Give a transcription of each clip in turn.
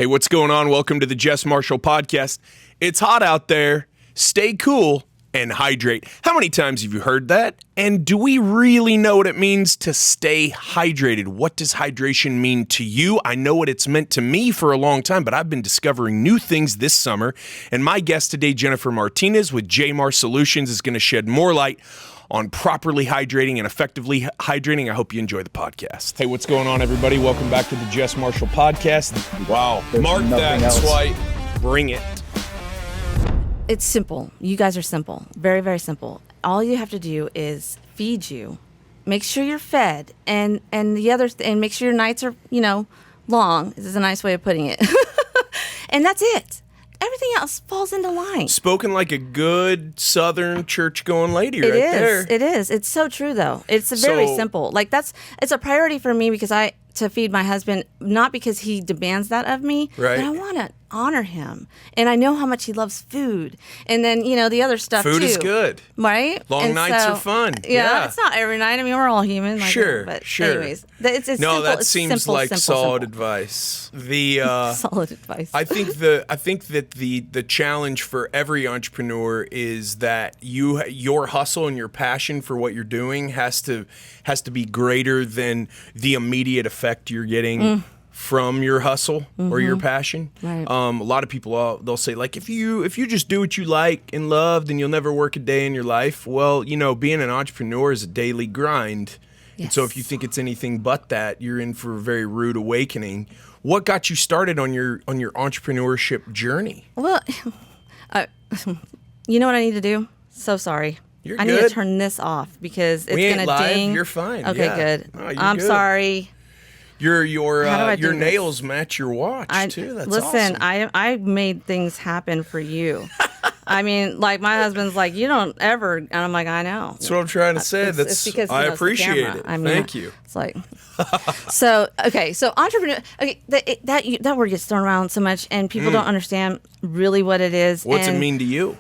Hey, what's going on? Welcome to the Jess Marshall podcast. It's hot out there. Stay cool and hydrate. How many times have you heard that? And do we really know what it means to stay hydrated? What does hydration mean to you? I know what it's meant to me for a long time, but I've been discovering new things this summer. And my guest today, Jennifer Martinez with Jmar Solutions, is going to shed more light on properly hydrating and effectively hydrating. I hope you enjoy the podcast. Hey, what's going on, everybody? Welcome back to the Jess Marshall podcast. Wow. Mark that swipe. Bring it. It's simple. You guys are simple. Very, very simple. All you have to do is feed you. Make sure you're fed. And make sure your nights are, long. This is a nice way of putting it. And that's it. Everything else falls into line. Spoken like a good Southern church-going lady there. It is. It's so true, though. It's very simple. It's a priority for me because to feed my husband, not because he demands that of me, right, but I want to honor him. And I know how much he loves food. And then, the other stuff, food too. Is good. Right? Long nights are fun. Yeah, it's not every night. I mean, we're all human. Sure. Anyways, it's simple. That seems simple, like simple, solid simple. advice. Solid advice. I think that the challenge for every entrepreneur is that your hustle and your passion for what you're doing has to be greater than the immediate effect you're getting from your hustle or your passion. Right. A lot of people they'll say, like, if you just do what you like and love, then you'll never work a day in your life. Well, being an entrepreneur is a daily grind. Yes. And so if you think it's anything but that, you're in for a very rude awakening. What got you started on your entrepreneurship journey? Well, you know what I need to do? So sorry. You're I good. need to turn this off because it's going to ding. You're fine. Okay, yeah. good. Oh, you're I'm good. Sorry. Your do nails match your watch too. That's listen, awesome. I made things happen for you. I mean, like my husband's like, you don't ever, and I'm like, I know. That's what I'm trying to say. It's because I appreciate it. I mean, Thank you. It's like, so entrepreneur. Okay, that word gets thrown around so much, and people don't understand really what it is. What's it mean to you?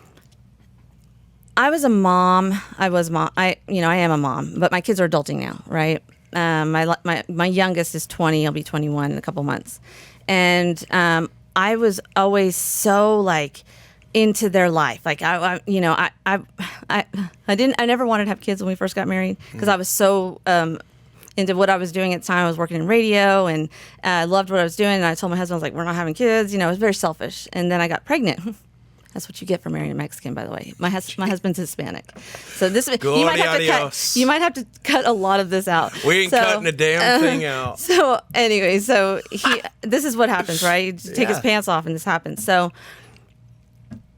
I was a mom. I am a mom, but my kids are adulting now, right? My youngest is 20. I'll be 21 in a couple months, and I was always so into their life. Like I never wanted to have kids when we first got married because I was so into what I was doing at the time. I was working in radio and I loved what I was doing. And I told my husband, I was like, we're not having kids. It was very selfish. And then I got pregnant. That's what you get for marrying a Mexican, by the way. My husband's Hispanic, so you might have to cut a lot of this out. We ain't cutting a damn thing out. So anyway, this is what happens, right? You just take his pants off, and this happens. So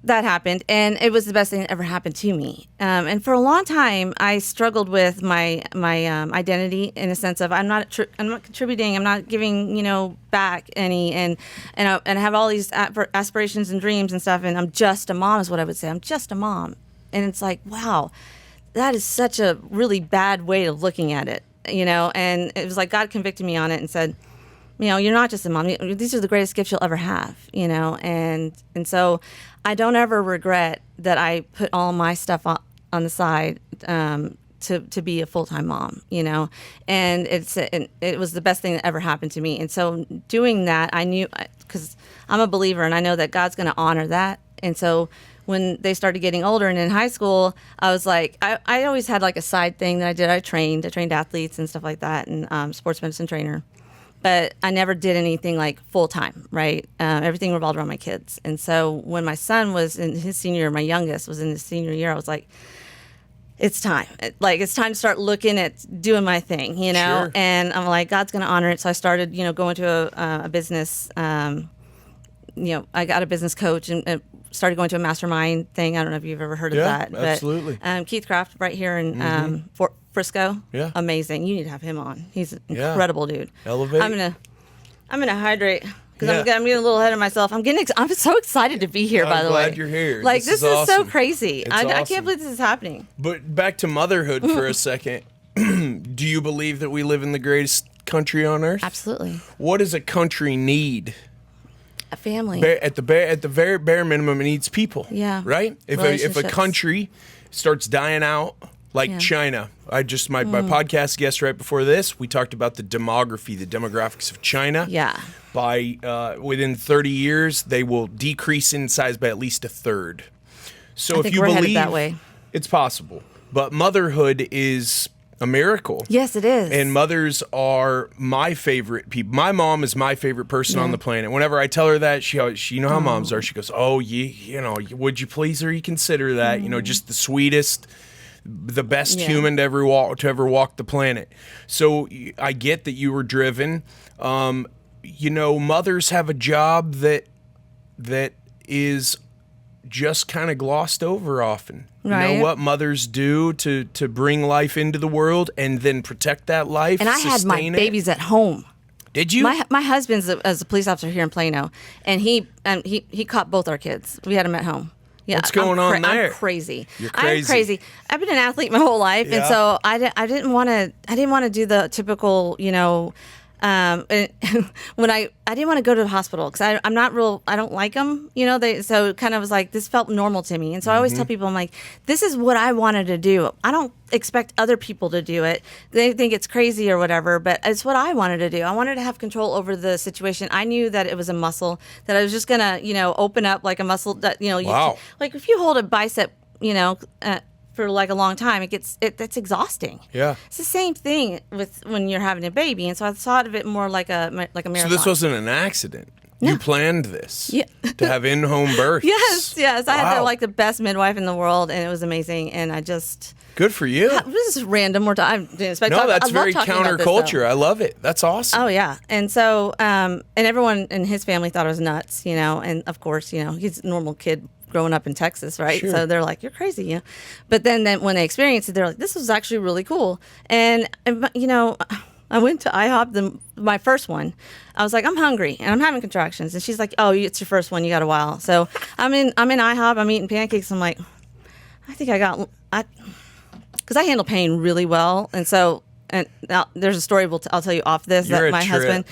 that happened, and it was the best thing that ever happened to me. And for a long time, I struggled with my identity in a sense of I'm not contributing, I'm not giving back any, and I have all these aspirations and dreams and stuff, and I'm just a mom is what I would say. I'm just a mom, and it's like, wow, that is such a really bad way of looking at it, And it was like God convicted me on it and said, you're not just a mom. These are the greatest gifts you'll ever have, And so I don't ever regret that I put all my stuff on the side to be a full-time mom, And it was the best thing that ever happened to me. And so doing that, I knew, because I'm a believer and I know that God's going to honor that. And so when they started getting older and in high school, I was like, I always had a side thing that I did. I trained athletes and stuff like that, and sports medicine trainer. But I never did anything full-time, right? Everything revolved around my kids. And so when my son was in his senior year, my youngest was in his senior year, I was like, it's time. It's time to start looking at doing my thing, Sure. And I'm like, God's going to honor it. So I started, going to a business, I got a business coach and started going to a mastermind thing. I don't know if you've ever heard of that. Yeah, absolutely. But, Keith Craft right here in Frisco. Yeah. Amazing. You need to have him on. He's an incredible dude. Elevate. I'm gonna hydrate because I'm getting a little ahead of myself. I'm so excited to be here. By the way, I'm glad you're here. This is awesome. so crazy. I Awesome. can't believe this is happening. But back to motherhood for a second. Do you believe that we live in the greatest country on earth? Absolutely. What does a country need? A family. At the very bare minimum, it needs people. Yeah. Right. If a country starts dying out, Like China. My podcast guest right before this, we talked about the demographics of China. Yeah. By within 30 years, they will decrease in size by at least a third. So I if think you we're headed believe that way. it's possible, but motherhood is a miracle. Yes, it is. And mothers are my favorite people. My mom is my favorite person on the planet. Whenever I tell her that, she you know how moms are. She goes, "Oh, you know, would you please reconsider that? You know, just the sweetest, the best human to ever walk the planet." So I get that you were driven. You know, mothers have a job that is just kind of glossed over often. Right. You know what mothers do to bring life into the world and then protect that life. And I had my babies at home. Did you? My husband's as a police officer here in Plano, and he caught both our kids. We had them at home. Yeah, what's going on there? I'm crazy. You're crazy. I'm crazy. I've been an athlete my whole life, and so I didn't want to do the typical, you know. When I didn't want to go to the hospital because I'm not real, I don't like them, you know, so it kind of was like, this felt normal to me. And so I always tell people, I'm like, this is what I wanted to do. I don't expect other people to do it. They think it's crazy or whatever, but it's what I wanted to do. I wanted to have control over the situation. I knew that it was a muscle that I was just going to, you know, open up like a muscle that, you know, like if you hold a bicep, you know, for like a long time, that's exhausting. Yeah, it's the same thing with when you're having a baby, and so I thought of it more like a marathon. So this wasn't an accident. No. You planned this to have in-home births. Yes. I had the best midwife in the world, and it was amazing. And I just good for you. This is random. More time. No, that's very counterculture. I love it. That's awesome. Oh yeah, and so and everyone in his family thought I was nuts, you know. And of course, you know, he's a normal kid growing up in Texas, right? Sure. So they're like, "You're crazy," you know. But then when they experienced it, they're like, "This was actually really cool." And you know, I went to IHOP, my first one. I was like, "I'm hungry and I'm having contractions," and she's like, "Oh, it's your first one. You got a while." So I'm in IHOP. I'm eating pancakes. I'm like, I think because I handle pain really well, and so. And now there's a story I'll tell you off this that my husband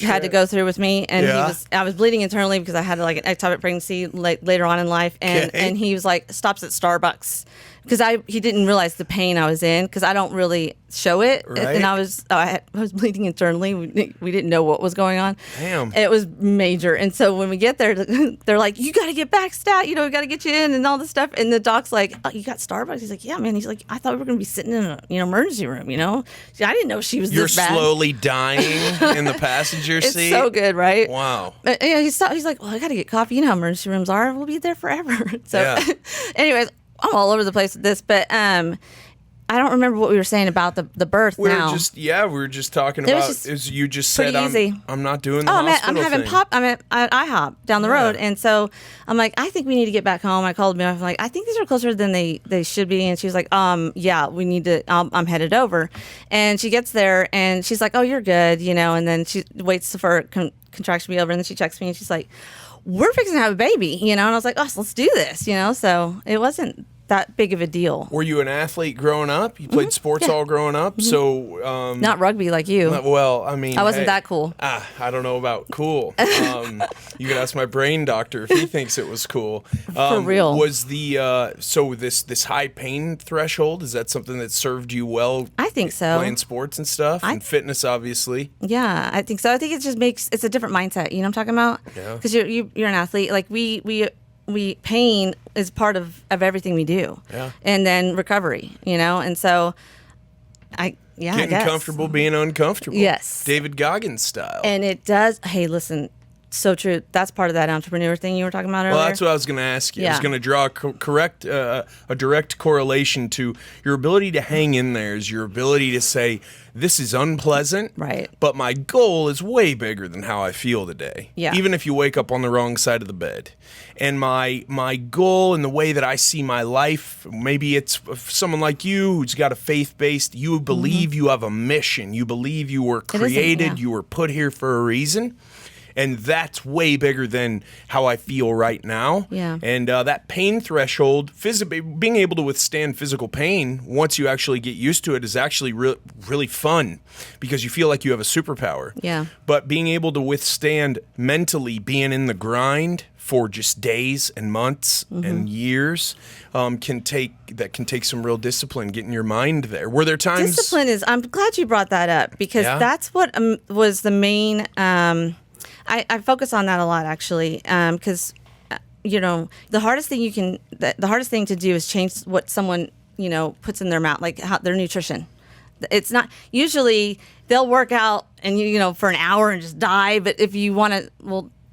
had to go through with me, and I was bleeding internally because I had like an ectopic pregnancy later on in life, and he was like stops at Starbucks because he didn't realize the pain I was in because I don't really show it, and I was bleeding internally. We didn't know what was going on. Damn, it was major. And so when we get there, they're like, "You got to get back, stat. You know, we got to get you in and all this stuff." And the doc's like, "Oh, you got Starbucks?" He's like, "Yeah, man." He's like, "I thought we were gonna be sitting in an emergency room. You know, I didn't know she was this bad." You're slowly dying in the passenger seat. It's so good, right? Wow. But, you know, he's like, "Well, I got to get coffee. You know how emergency rooms are. We'll be there forever." So, anyways, I'm all over the place with this, but I don't remember what we were saying about the birth. We were just talking about. You just said I'm not doing the hospital I'm having thing. I'm at IHOP down the road, and so I'm like, I think we need to get back home. I called me up. I'm like, I think these are closer than they should be, and she was like, yeah, we need to. I'm headed over, and she gets there, and she's like, oh, you're good, you know, and then she waits for contraction to be over, and then she checks me, and she's like, we're fixing to have a baby, you know, and I was like, oh, so let's do this, you know, so it wasn't that big of a deal. Were you an athlete growing up? You played sports all growing up? So not rugby like you. Well, I mean, I wasn't that cool. I don't know about cool. You could ask my brain doctor if he thinks it was cool. For real. Was the so this high pain threshold, is that something that served you well? I think so. Playing sports and stuff and fitness, obviously. Yeah, I think so. I think it just it's a different mindset. You know what I'm talking about? Yeah. Because you're an athlete. Like we pain is part of everything we do. Yeah. And then recovery, you know? And so Getting comfortable being uncomfortable. Yes. David Goggins style. And it does. Hey, listen, so true. That's part of that entrepreneur thing you were talking about earlier. Well, that's what I was going to ask you. Yeah. I was going to draw a direct correlation to your ability to hang in there is your ability to say, this is unpleasant, right? But my goal is way bigger than how I feel today. Yeah. Even if you wake up on the wrong side of the bed. And my goal and the way that I see my life, maybe it's someone like you who's got a faith-based, you believe you have a mission. You believe you were created, you were put here for a reason. And that's way bigger than how I feel right now. Yeah. And that pain threshold, being able to withstand physical pain once you actually get used to it is actually really fun because you feel like you have a superpower. Yeah. But being able to withstand mentally being in the grind for just days and months and years can take some real discipline, getting your mind there. Were there times... Discipline is... I'm glad you brought that up because that's what was the main... I focus on that a lot, actually, because, the hardest thing to do is change what someone, puts in their mouth, like their nutrition. It's not... Usually, they'll work out and, for an hour and just die, but if you want to...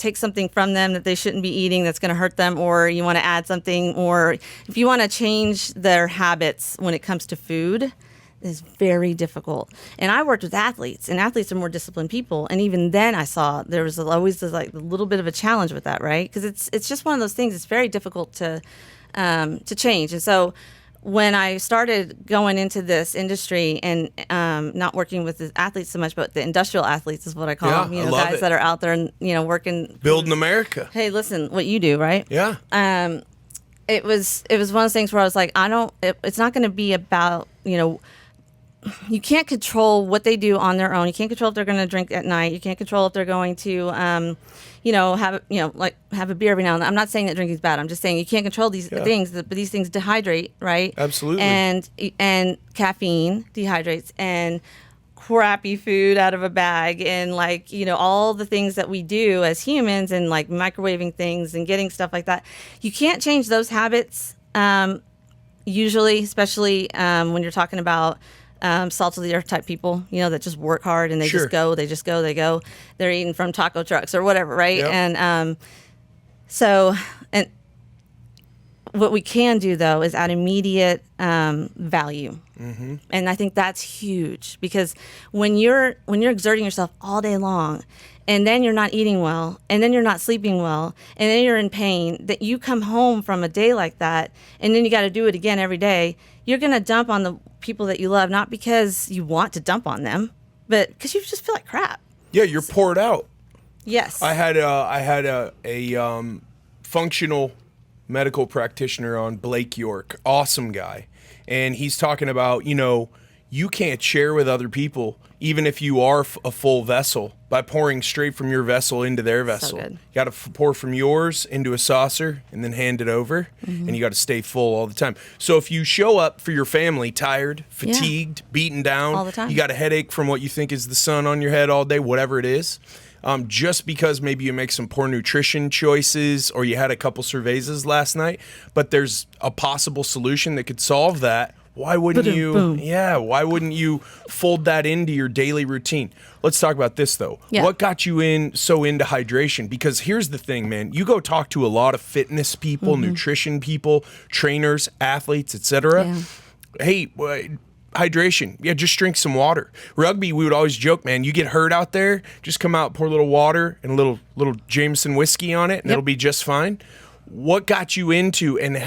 take something from them that they shouldn't be eating that's going to hurt them, or you want to add something, or if you want to change their habits when it comes to food, is very difficult. And I worked with athletes, and athletes are more disciplined people, and even then I saw there was always a little bit of a challenge with that, right? Because it's just one of those things. It's very difficult to change. And so when I started going into this industry and not working with the athletes so much, but the industrial athletes is what I call them, guys that are out there and, working. Building America. Hey, listen, what you do, right? Yeah. It was one of those things where I was like, it's not going to be about, you can't control what they do on their own. You can't control if they're going to drink at night. You can't control if they're going to, have a beer every now and then. I'm not saying that drinking is bad. I'm just saying you can't control these things, but these things dehydrate, right? Absolutely. And caffeine dehydrates, and crappy food out of a bag, and all the things that we do as humans, and microwaving things and getting stuff like that. You can't change those habits usually, especially when you're talking about salt of the earth type people, that just work hard and they just go. They're eating from taco trucks or whatever, right? Yep. And and what we can do though is add immediate value, and I think that's huge, because when you're exerting yourself all day long, and then you're not eating well, and then you're not sleeping well, and then you're in pain, that you come home from a day like that, and then you got to do it again every day, you're going to dump on the people that you love, not because you want to dump on them, but because you just feel like crap. Yeah, you're poured out. Yes. I had a functional medical practitioner on, Blake York, awesome guy. And he's talking about, you can't share with other people, even if you are a full vessel, by pouring straight from your vessel into their vessel. So good. You got to pour from yours into a saucer and then hand it over, and you got to stay full all the time. So if you show up for your family tired, fatigued, beaten down, all the time, you got a headache from what you think is the sun on your head all day, whatever it is, just because maybe you make some poor nutrition choices or you had a couple cervezas last night, but there's a possible solution that could solve that. Why wouldn't you? Boom. Yeah, why wouldn't you fold that into your daily routine? Let's talk about this though. Yeah. What got you into hydration? Because here's the thing, man. You go talk to a lot of fitness people, nutrition people, trainers, athletes, etc. Yeah. Hey, hydration. Yeah, just drink some water. Rugby, we would always joke, man, you get hurt out there, just come out, pour a little water and a little Jameson whiskey on it, and it'll be just fine. What got you into and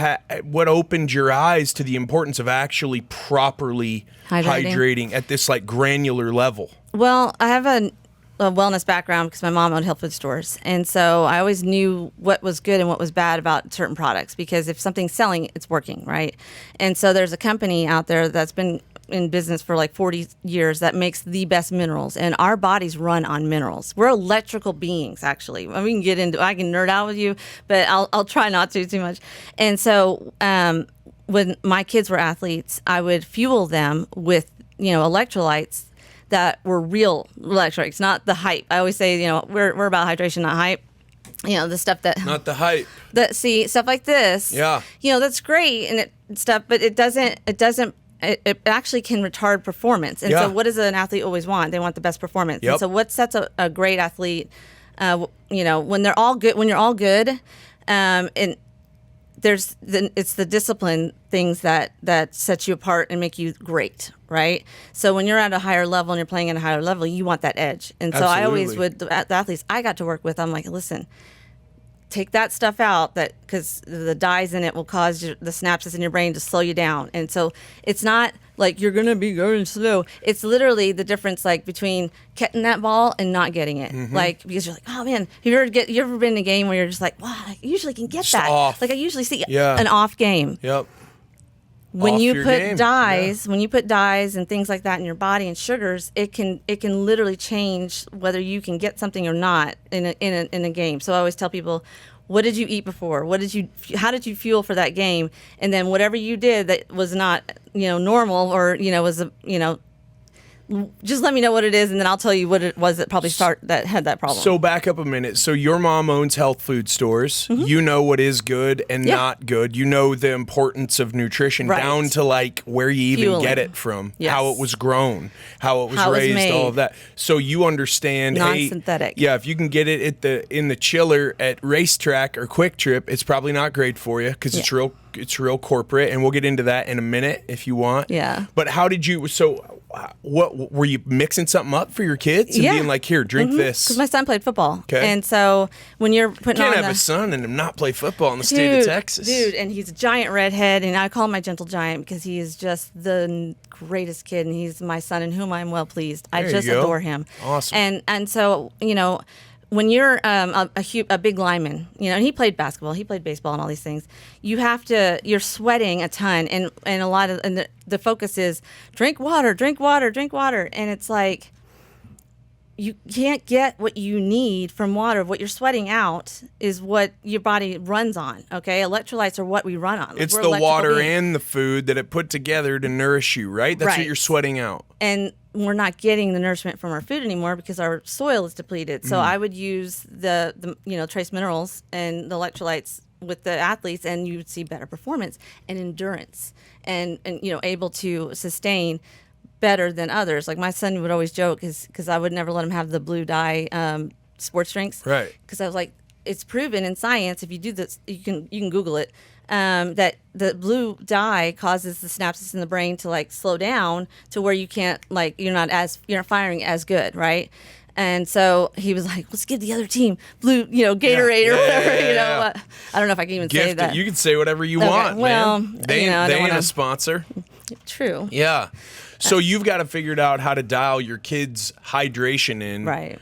what opened your eyes to the importance of actually properly hydrating at this granular level? Well, I have a wellness background because my mom owned health food stores. And so I always knew what was good and what was bad about certain products, because if something's selling, it's working, right? And so there's a company out there that's been in business for 40 years that makes the best minerals, and our bodies run on minerals. We're electrical beings, actually. I can nerd out with you, but I'll try not to too much. And so when my kids were athletes, I would fuel them with electrolytes that were real electrolytes, not the hype. I always say we're about hydration, not hype. The stuff that not the hype. Stuff like this. Yeah. That's great and stuff, but it doesn't. It actually can retard performance. And so what does an athlete always want? They want the best performance. Yep. And so what sets a great athlete, when they're all good, when you're all good, and it's the discipline things that set you apart and make you great, right? So when you're at a higher level and you're playing at a higher level, you want that edge. And so I always would, the athletes I got to work with, I'm like, listen, take that stuff out, that because the dyes in it will cause the synapses in your brain to slow you down. And so it's not like you're going to be going slow. It's literally the difference like between getting that ball and not getting it. Like, because you're like, oh man, you ever been in a game where you're just like, wow, I usually can get that. Off. Like I usually see an off game. Yep. When Off you your put game. dyes, when you put dyes and things like that in your body and sugars, it can literally change whether you can get something or not in a game. So I always tell people, what did you eat before? How did you fuel for that game? And then whatever you did that was not, normal or, was just let me know what it is, and then I'll tell you what it was that probably that had that problem. So back up a minute. So your mom owns health food stores. You know what is good and not good. You know the importance of nutrition down to like where you even get it from, how it was grown, how it was raised, all of that. So you understand, non-synthetic. Hey, if you can get it in the chiller at Racetrack or Quick Trip, it's probably not great for you because it's real corporate, and we'll get into that in a minute if you want. Yeah. But how did you? So. What were you mixing something up for your kids and being like, here, drink this? Because my son played football, and so when you're putting you can't have a son and him not play football in the state of Texas, and he's a giant redhead, and I call him my gentle giant because he is just the greatest kid, and he's my son in whom I'm well pleased. I just adore him. Awesome. And so when you're a big lineman, and he played basketball, he played baseball, and all these things, you're sweating a ton, and a lot of the focus is drink water, and it's like you can't get what you need from water. What you're sweating out is what your body runs on. Okay, electrolytes are what we run on. It's the water and the food that it put together to nourish you, right? That's what you're sweating out. And we're not getting the nourishment from our food anymore because our soil is depleted. So I would use the trace minerals and the electrolytes with the athletes, and you would see better performance and endurance, and able to sustain better than others. Like my son would always joke because I would never let him have the blue dye sports drinks, right? Because I was like, it's proven in science, if you do this, you can Google it, that the blue dye causes the synapses in the brain to like slow down to where you can't, like, you're not firing as good, right? And so he was like, let's give the other team blue, Gatorade or whatever, I don't know if I can even say that. You can say whatever you want, well, man. They ain't a sponsor. True. Yeah. So you've got to figure out how to dial your kids' hydration in. Right.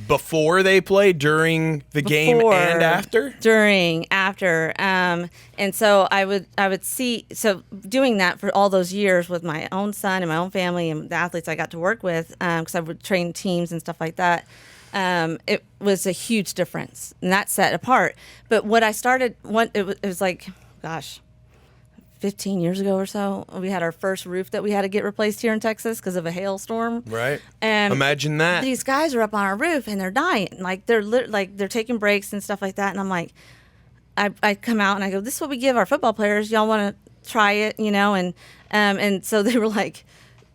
Before they play, during the game, and after? During, after. And so I would see, so doing that for all those years with my own son and my own family and the athletes I got to work with, because I would train teams and stuff like that, it was a huge difference. And that set apart. But what I started, it was like, gosh, 15 years ago or so, we had our first roof that we had to get replaced here in Texas because of a hailstorm. Right. And imagine that. These guys are up on our roof and they're dying. Like they're taking breaks and stuff like that. And I'm like, I come out and I go, this is what we give our football players. Y'all want to try it, and so they were like,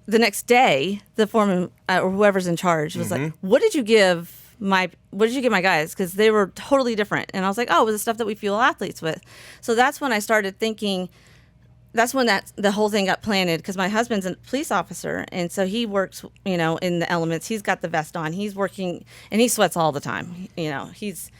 the next day, the foreman or whoever's in charge was like, what did you give my guys? Because they were totally different. And I was like, oh, it was the stuff that we fuel athletes with. So that's when I started thinking. That's when the whole thing got planted, because my husband's a police officer, and so he works, in the elements. He's got the vest on. He's working, and he sweats all the time. He's.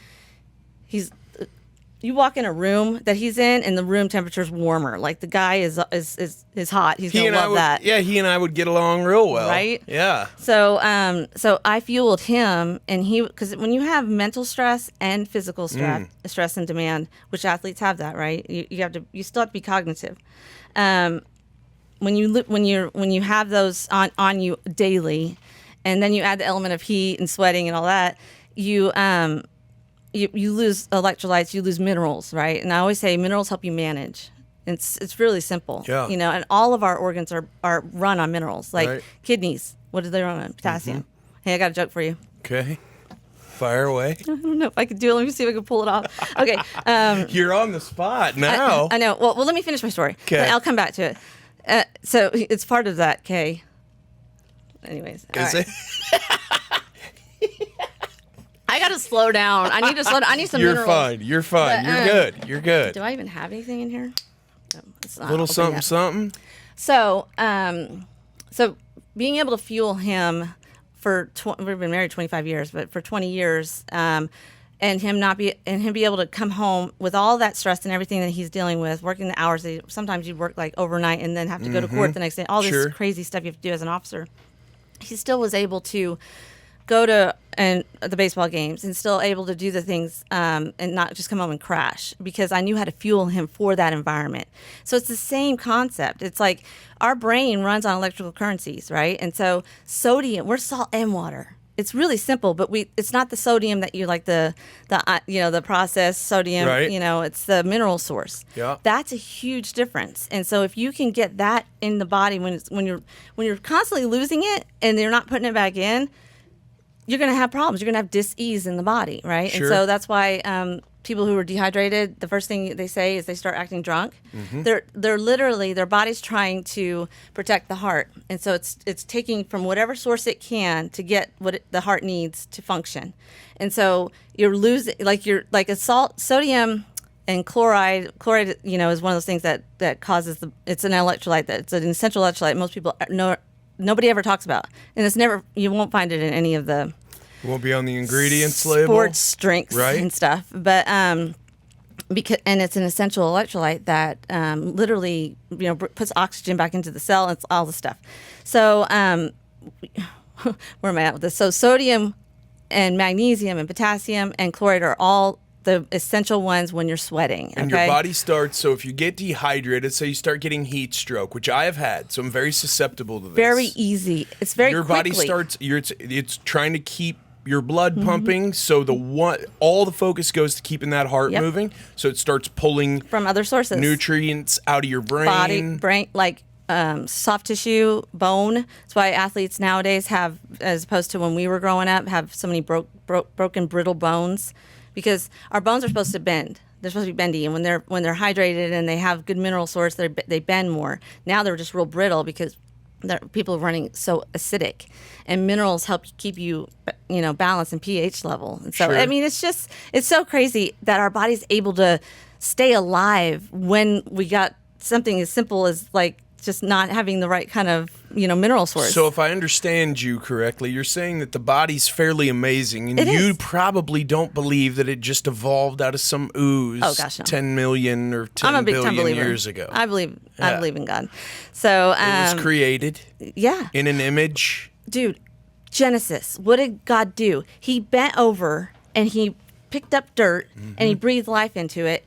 You walk in a room that he's in, and the room temperature's warmer. Like the guy is hot. He's gonna love that. Yeah, he and I would get along real well. Right? Yeah. So I fueled him, and because when you have mental stress and physical stress and demand, which athletes have that, right? You still have to be cognitive. When you have those on you daily, and then you add the element of heat and sweating and all that, you lose electrolytes, you lose minerals, right? And I always say minerals help you manage. It's really simple. Yeah. And all of our organs are run on minerals. Like kidneys, what do they run on? Potassium. Hey, I got a joke for you. Okay. Fire away. I don't know if I could do it. Let me see if I can pull it off. Okay. You're on the spot now. I know. Well, let me finish my story. Okay. I'll come back to it. So it's part of that, Kay. Anyways. Is it? I got to slow down. I need to slow down. I need some minerals. You're fine. You're good. You're good. Do I even have anything in here? No, it's not. Little something. So, so being able to fuel him for we've been married 25 years, but for 20 years, and him be able to come home with all that stress and everything that he's dealing with, working the hours that sometimes you'd work like overnight and then have to go to court the next day, all this crazy stuff you have to do as an officer. He still was able to go to the baseball games and still able to do the things and not just come home and crash, because I knew how to fuel him for that environment. So it's the same concept. It's like our brain runs on electrical currencies, right? And so sodium, we're salt and water. It's really simple, but it's not the sodium that you like the processed sodium, right. It's the mineral source. Yeah. That's a huge difference. And so if you can get that in the body when you're constantly losing it and you're not putting it back in, you're going to have problems. You're going to have dis-ease in the body, right? Sure. And so that's why people who are dehydrated, the first thing they say is they start acting drunk. Mm-hmm. They're literally, their body's trying to protect the heart. And so it's taking from whatever source it can to get what the heart needs to function. And so you're losing, like a sodium and chloride, is one of those things that causes it's an electrolyte, it's an essential electrolyte most people know. Nobody ever talks about, and you won't find it in any of the. It won't be on the ingredients label. Sports drinks and stuff, but because it's an essential electrolyte that literally puts oxygen back into the cell. It's all the stuff. So where am I at with this? So sodium and magnesium and potassium and chloride are all the essential ones when you're sweating. And your body starts, so if you get dehydrated, so you start getting heat stroke, which I have had, so I'm very susceptible to this. Very easy. It's very your quickly. Body starts, it's trying to keep your blood pumping, so all the focus goes to keeping that heart moving, so it starts pulling from other sources, nutrients out of your brain. Body, brain, like soft tissue, bone. That's why athletes nowadays have, as opposed to when we were growing up, have so many broken, brittle bones. Because our bones are supposed to bend. They're supposed to be bendy, and when they're hydrated and they have good mineral source, they bend more. Now they're just real brittle because people are running so acidic, and minerals help keep you balance and pH level. And so sure. I mean, it's so crazy that our body's able to stay alive when we got something as simple as like just not having the right kind of mineral source. So if I understand you correctly, you're saying that the body's fairly amazing, and you probably don't believe that it just evolved out of some ooze. Oh gosh, no. 10 million or 10 I'm a big time billion believer. years ago. I believe in God. So it was created. Yeah. In an image. Dude, Genesis. What did God do? He bent over and he picked up dirt and he breathed life into it.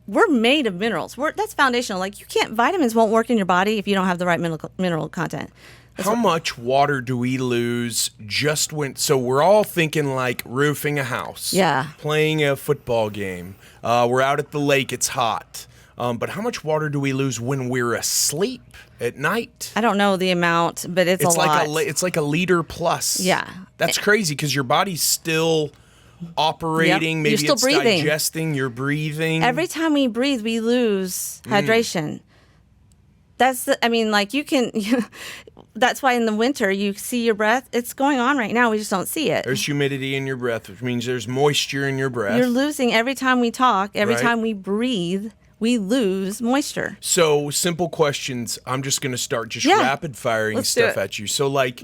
We're made of minerals. That's foundational. Like vitamins won't work in your body if you don't have the right mineral content. How much water do we lose so we're all thinking like roofing a house. Yeah. Playing a football game. We're out at the lake, it's hot. But how much water do we lose when we're asleep at night? I don't know the amount, but it's a lot. It's like a liter plus. Yeah. That's crazy because your body's still operating, maybe you're still it's breathing. Digesting, you're breathing. Every time we breathe, we lose hydration. That's that's why in the winter you see your breath. It's going on right now. We just don't see it. There's humidity in your breath, which means there's moisture in your breath. You're losing every time we talk, every time we breathe, we lose moisture. So simple questions. I'm just going to start rapid firing stuff at you. So like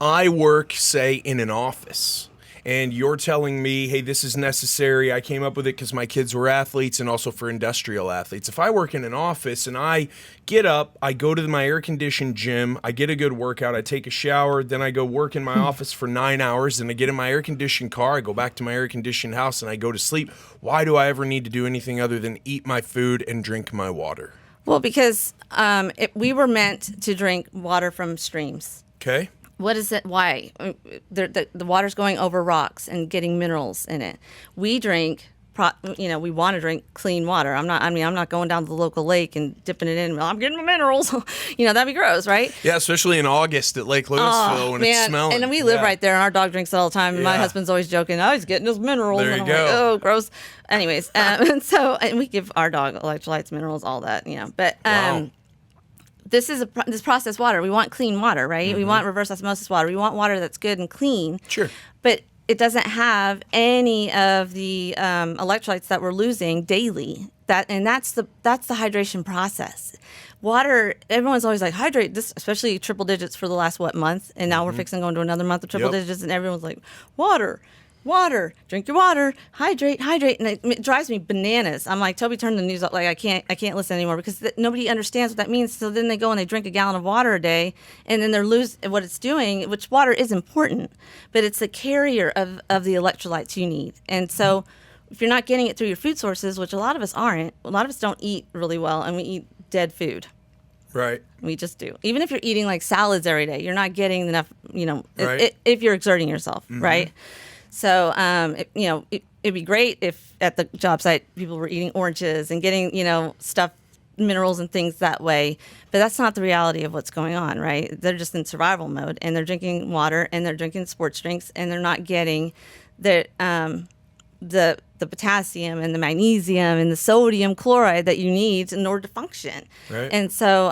I work, say, in an office. And you're telling me, hey, this is necessary. I came up with it because my kids were athletes and also for industrial athletes. If I work in an office and I get up, I go to my air-conditioned gym, I get a good workout, I take a shower, then I go work in my office for 9 hours, then I get in my air-conditioned car, I go back to my air-conditioned house, and I go to sleep. Why do I ever need to do anything other than eat my food and drink my water? Well, because we were meant to drink water from streams. Okay. What is it? Why? The water's going over rocks and getting minerals in it. We drink, we want to drink clean water. I'm not going down to the local lake and dipping it in. Well, I'm getting my minerals. That'd be gross, right? Yeah, especially in August at Lake Louisville when it's smelling. And we live right there, and our dog drinks it all the time. And my husband's always joking, "Oh, he's getting his minerals." There you I'm go. like, oh, gross. Anyways, and we give our dog electrolytes, minerals, all that, But Wow. This is this processed water. We want clean water, right? Mm-hmm. We want reverse osmosis water. We want water that's good and clean. Sure. But it doesn't have any of the electrolytes that we're losing daily. That's the hydration process. Water. Everyone's always like, hydrate. This, especially triple digits for the last month, and now we're fixing to go into another month of triple digits, and everyone's like, water. water, drink your water, hydrate, and it drives me bananas. I'm like, Toby, turn the news up. Like, I can't listen anymore because nobody understands what that means. So then they go and they drink a gallon of water a day, and then they're losing what it's doing, which water is important, but it's the carrier of the electrolytes you need. And so if you're not getting it through your food sources, which a lot of us aren't, a lot of us don't eat really well, and we eat dead food. Right. We just do. Even if you're eating like salads every day, you're not getting enough, Right. if you're exerting yourself, right? So, it'd be great if at the job site people were eating oranges and getting, stuff, minerals and things that way. But that's not the reality of what's going on, right? They're just in survival mode, and they're drinking water and they're drinking sports drinks, and they're not getting the potassium and the magnesium and the sodium chloride that you need in order to function. Right. And so,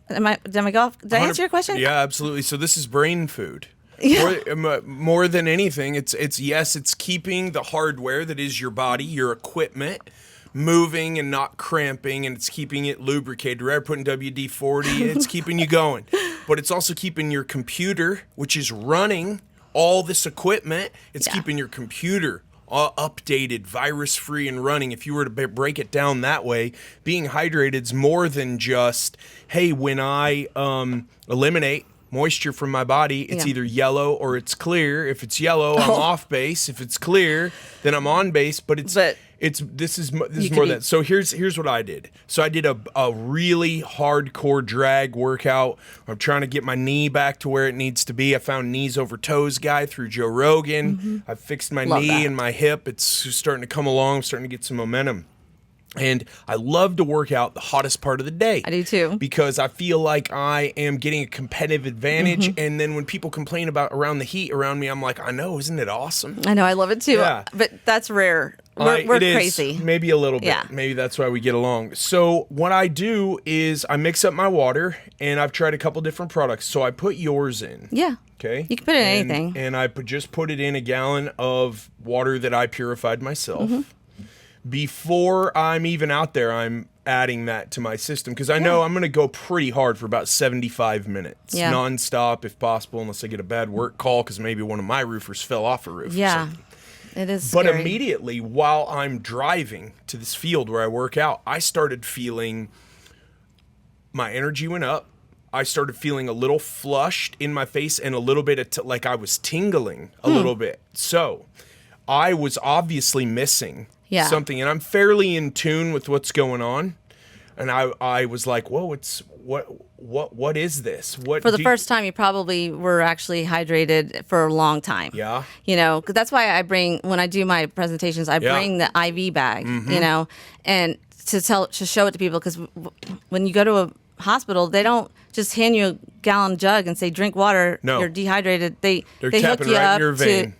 did I go off? Did I answer your question? Yeah, absolutely. So this is brain food. Yeah. More than anything, it's keeping the hardware that is your body, your equipment, moving and not cramping, and it's keeping it lubricated. Right, putting WD-40, it's keeping you going. But it's also keeping your computer, which is running all this equipment, it's keeping your computer updated, virus-free, and running. If you were to break it down that way, being hydrated is more than just, hey, when I eliminate moisture from my body, it's either yellow or it's clear. If it's yellow, I'm off base. If it's clear, then I'm on base. But this is more than that. So here's what I did. So I did a really hardcore drag workout. I'm trying to get my knee back to where it needs to be. I found knees over toes guy through Joe Rogan. I fixed my knee and my hip. It's starting to come along. I'm starting to get some momentum. And I love to work out the hottest part of the day. I do too. Because I feel like I am getting a competitive advantage. And then when people complain about around the heat around me, I'm like, I know, isn't it awesome? I know, I love it too. Yeah. But that's rare. We're crazy. Maybe a little bit. Yeah. Maybe that's why we get along. So what I do is I mix up my water, and I've tried a couple different products. So I put yours in. Yeah. Okay. You can put it in anything. And I just put it in a gallon of water that I purified myself. Before I'm even out there, I'm adding that to my system because I know I'm going to go pretty hard for about 75 minutes, nonstop if possible, unless I get a bad work call because maybe one of my roofers fell off a roof. Yeah. Or something. It is But scary. immediately while I'm driving to this field where I work out, I started feeling my energy went up. I started feeling a little flushed in my face and a little bit of like I was tingling a little bit. So I was obviously missing something, and I'm fairly in tune with what's going on. And I was like, whoa, what is this? For the first time, you probably were actually hydrated for a long time. Yeah. 'Cause that's why when I do my presentations, I bring the IV bag, and to show it to people, because when you go to a hospital, they don't just hand you a gallon jug and say, drink water, you're dehydrated. They hook tapping you right in up your vein.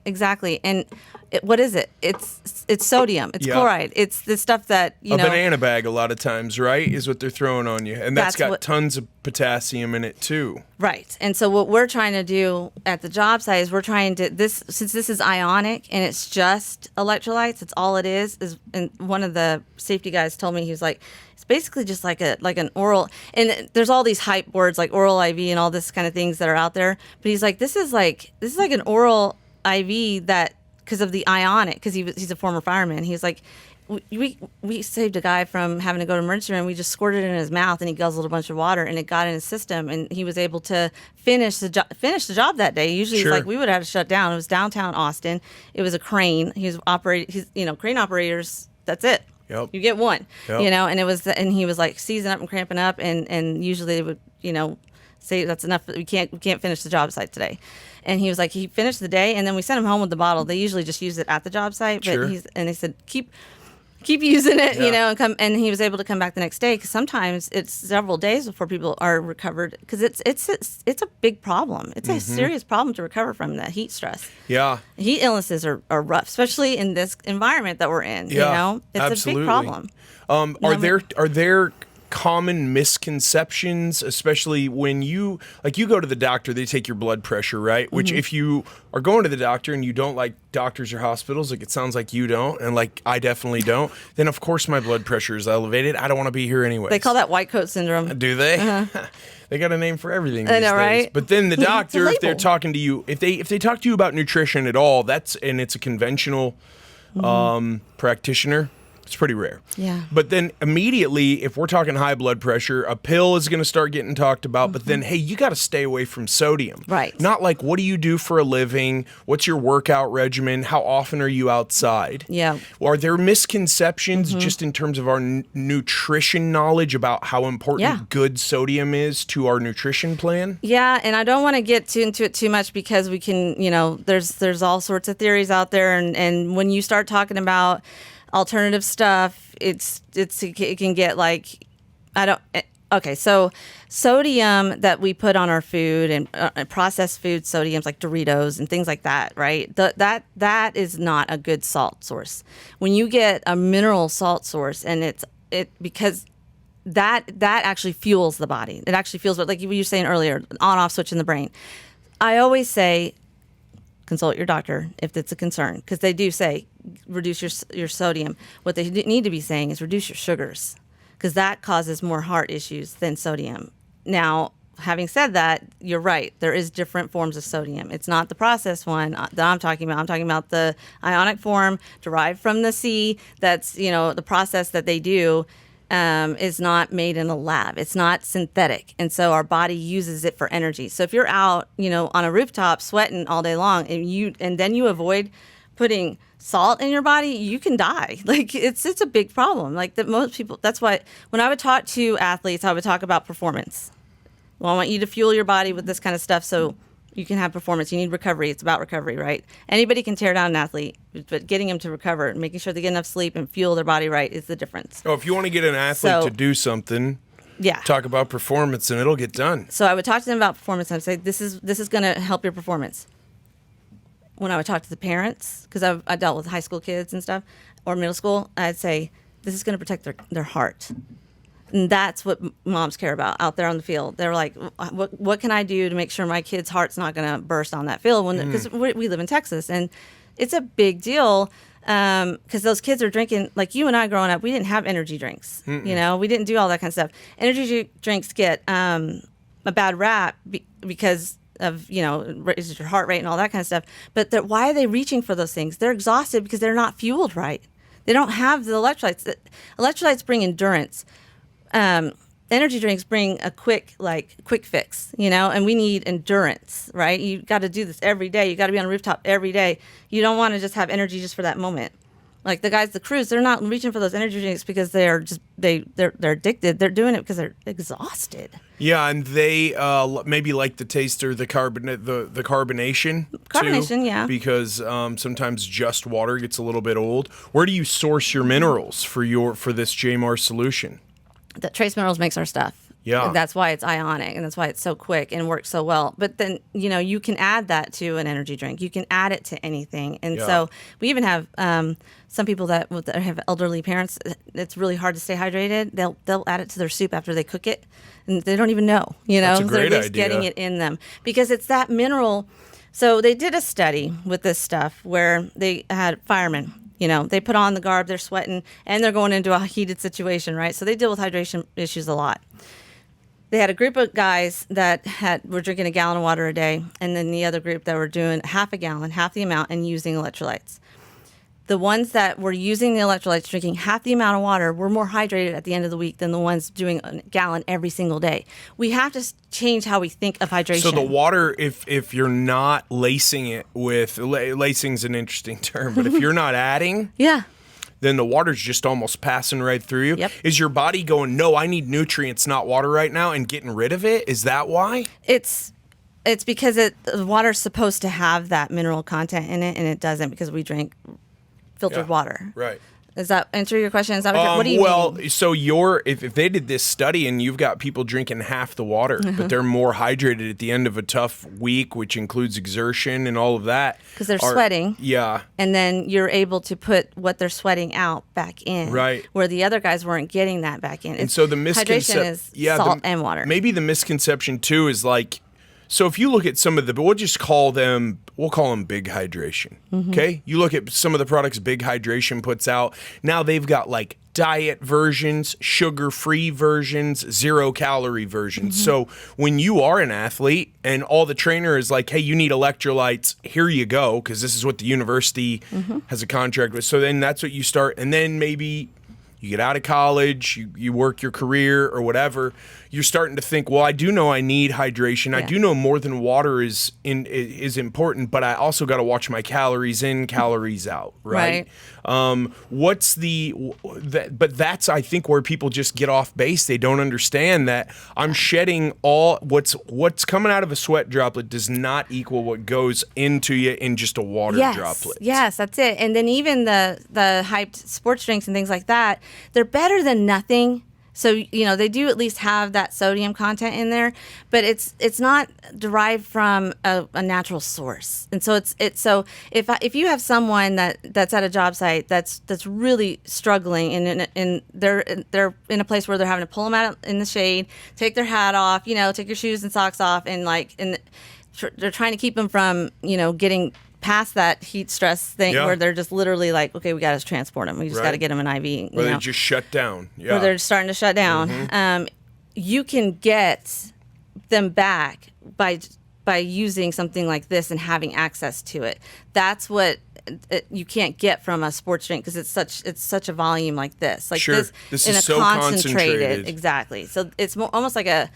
Exactly. And what is it? It's sodium. It's chloride. It's the stuff that, a banana bag a lot of times, right, is what they're throwing on you. And that's got tons of potassium in it too. Right. And so what we're trying to do at the job site is we're trying to, since this is ionic and it's just electrolytes, it's all it is, and one of the safety guys told me, he was like, it's basically just like an oral, and there's all these hype words like oral IV and all this kind of things that are out there. But he's like, this is like an oral IV that, because of the ionic, because he's a former fireman. He was like, we saved a guy from having to go to emergency room. We just squirted it in his mouth, and he guzzled a bunch of water, and it got in his system, and he was able to finish the job that day. Usually, it's like we would have had to shut down. It was downtown Austin. It was a crane. He was operating. Crane operators. That's it. Yep. You get one. Yep. And it was, and he was like seizing up and cramping up, and usually they would, say that's enough. We can't finish the job site today. And he was like, he finished the day, and then we sent him home with the bottle. They usually just use it at the job site, but they said keep using it, and he was able to come back the next day, because sometimes it's several days before people are recovered, because it's a big problem. It's a serious problem to recover from that heat stress. Yeah, heat illnesses are rough, especially in this environment that we're in. Yeah, it's absolutely. a big problem. Are there common misconceptions, especially when you go to the doctor, they take your blood pressure, right? Which if you are going to the doctor and you don't like doctors or hospitals, like it sounds like you don't, and like I definitely don't, then of course my blood pressure is elevated. I don't want to be here anyway. They call that white coat syndrome. Do they? They got a name for everything these I know, days. right? But then the doctor, if they're label. talking to you, if they talk to you about nutrition at all, and it's a conventional practitioner, it's pretty rare. Yeah. But then immediately, if we're talking high blood pressure, a pill is going to start getting talked about. But then, hey, you got to stay away from sodium. Right. Not like, what do you do for a living? What's your workout regimen? How often are you outside? Yeah. Are there misconceptions just in terms of our nutrition knowledge about how important good sodium is to our nutrition plan? Yeah, and I don't want to get into it too much because we can, there's all sorts of theories out there, and when you start talking about alternative stuff, it can get like, so sodium that we put on our food and processed food sodiums like Doritos and things like that, right? That is not a good salt source. When you get a mineral salt source, and because that actually fuels the body. It actually fuels, like you were saying earlier, on-off switch in the brain. I always say, consult your doctor if it's a concern, because they do say reduce your sodium. What they need to be saying is reduce your sugars, because that causes more heart issues than sodium. Now, having said that, you're right. There is different forms of sodium. It's not the processed one that I'm talking about. I'm talking about the ionic form derived from the sea. That's, the process that they do is not made in a lab. It's not synthetic. And so our body uses it for energy. So if you're out, on a rooftop sweating all day long and then you avoid putting salt in your body, you can die. Like it's a big problem. Like that most people, that's why when I would talk to athletes, I would talk about performance. Well, I want you to fuel your body with this kind of stuff so you can have performance. You need recovery. It's about recovery, right? Anybody can tear down an athlete, but getting them to recover and making sure they get enough sleep and fuel their body right is the difference. Oh, if you want to get an athlete to do something, talk about performance and it'll get done. So I would talk to them about performance and I'd say, this is going to help your performance. When I would talk to the parents, because I dealt with high school kids and stuff, or middle school, I'd say, this is going to protect their heart. And that's what moms care about out there on the field. They're like, what can I do to make sure my kid's heart's not going to burst on that field? Because we live in Texas, and it's a big deal because those kids are drinking, like you and I growing up, we didn't have energy drinks. We didn't do all that kind of stuff. Energy drinks get a bad rap because of, raises your heart rate and all that kind of stuff. But why are they reaching for those things? They're exhausted because they're not fueled right. They don't have the electrolytes. Electrolytes bring endurance. Energy drinks bring a quick fix, and we need endurance, right? You got to do this every day. You got to be on a rooftop every day. You don't want to just have energy just for that moment. Like the crews, they're not reaching for those energy drinks because they're addicted. They're doing it because they're exhausted. Yeah, and they maybe like the taste or the carbonation. Carbonation, too, yeah. Because sometimes just water gets a little bit old. Where do you source your minerals for this Jmar solution? That Trace Minerals makes our stuff. Yeah. That's why it's ionic, and that's why it's so quick and works so well. But then, you can add that to an energy drink. You can add it to anything. And so we even have some people that have elderly parents, it's really hard to stay hydrated. They'll add it to their soup after they cook it, and they don't even know, That's a great they're at least idea. getting it in them. Because it's that mineral. So they did a study with this stuff where they had firemen. They put on the garb, they're sweating, and they're going into a heated situation, right? So they deal with hydration issues a lot. They had a group of guys that were drinking a gallon of water a day, and then the other group that were doing half a gallon, half the amount, and using electrolytes. The ones that were using the electrolytes, drinking half the amount of water, were more hydrated at the end of the week than the ones doing a gallon every single day. We have to change how we think of hydration. So the water, if you're not lacing it with, lacing's an interesting term, but if you're not adding, then the water's just almost passing right through you. Yep. Is your body going, no, I need nutrients, not water right now, and getting rid of it? Is that why? It's because the water's supposed to have that mineral content in it, and it doesn't because we drink filtered water. Right. Does that answer your question? Is that what do you mean? So if they did this study and you've got people drinking half the water, but they're more hydrated at the end of a tough week, which includes exertion and all of that. Because they're sweating. Yeah. And then you're able to put what they're sweating out back in. Right. Where the other guys weren't getting that back in. And so the hydration is salt and water. Maybe the misconception too is like, so if you look at some of we'll call them big hydration. Okay. You look at some of the products Big Hydration puts out. Now they've got like diet versions, sugar-free versions, 0-calorie versions. So when you are an athlete and all the trainer is like, hey, you need electrolytes, here you go, because this is what the university has a contract with. So then that's what you start. And then maybe you get out of college, you work your career or whatever, you're starting to think, well, I do know I need hydration. Yeah. I do know more than water is important, but I also got to watch my calories in, calories out, right? But that's, I think, where people just get off base. They don't understand that I'm shedding all what's coming out of a sweat droplet does not equal what goes into you in just a water droplet. Yes, that's it. And then even the hyped sports drinks and things like that, they're better than nothing. So, they do at least have that sodium content in there, but it's not derived from a natural source. And so so if you have someone that's at a job site that's really struggling and they're in a place where they're having to pull them out in the shade, take their hat off, take your shoes and socks off, and they're trying to keep them from, getting past that heat stress thing where they're just literally like, okay, we got to transport them. We just got to get them an IV. Or they just shut down. Yeah. Or they're starting to shut down. You can get them back by using something like this and having access to it. That's what you can't get from a sports drink because it's such a volume like this. Like this in is a so concentrated. Exactly. So it's almost like a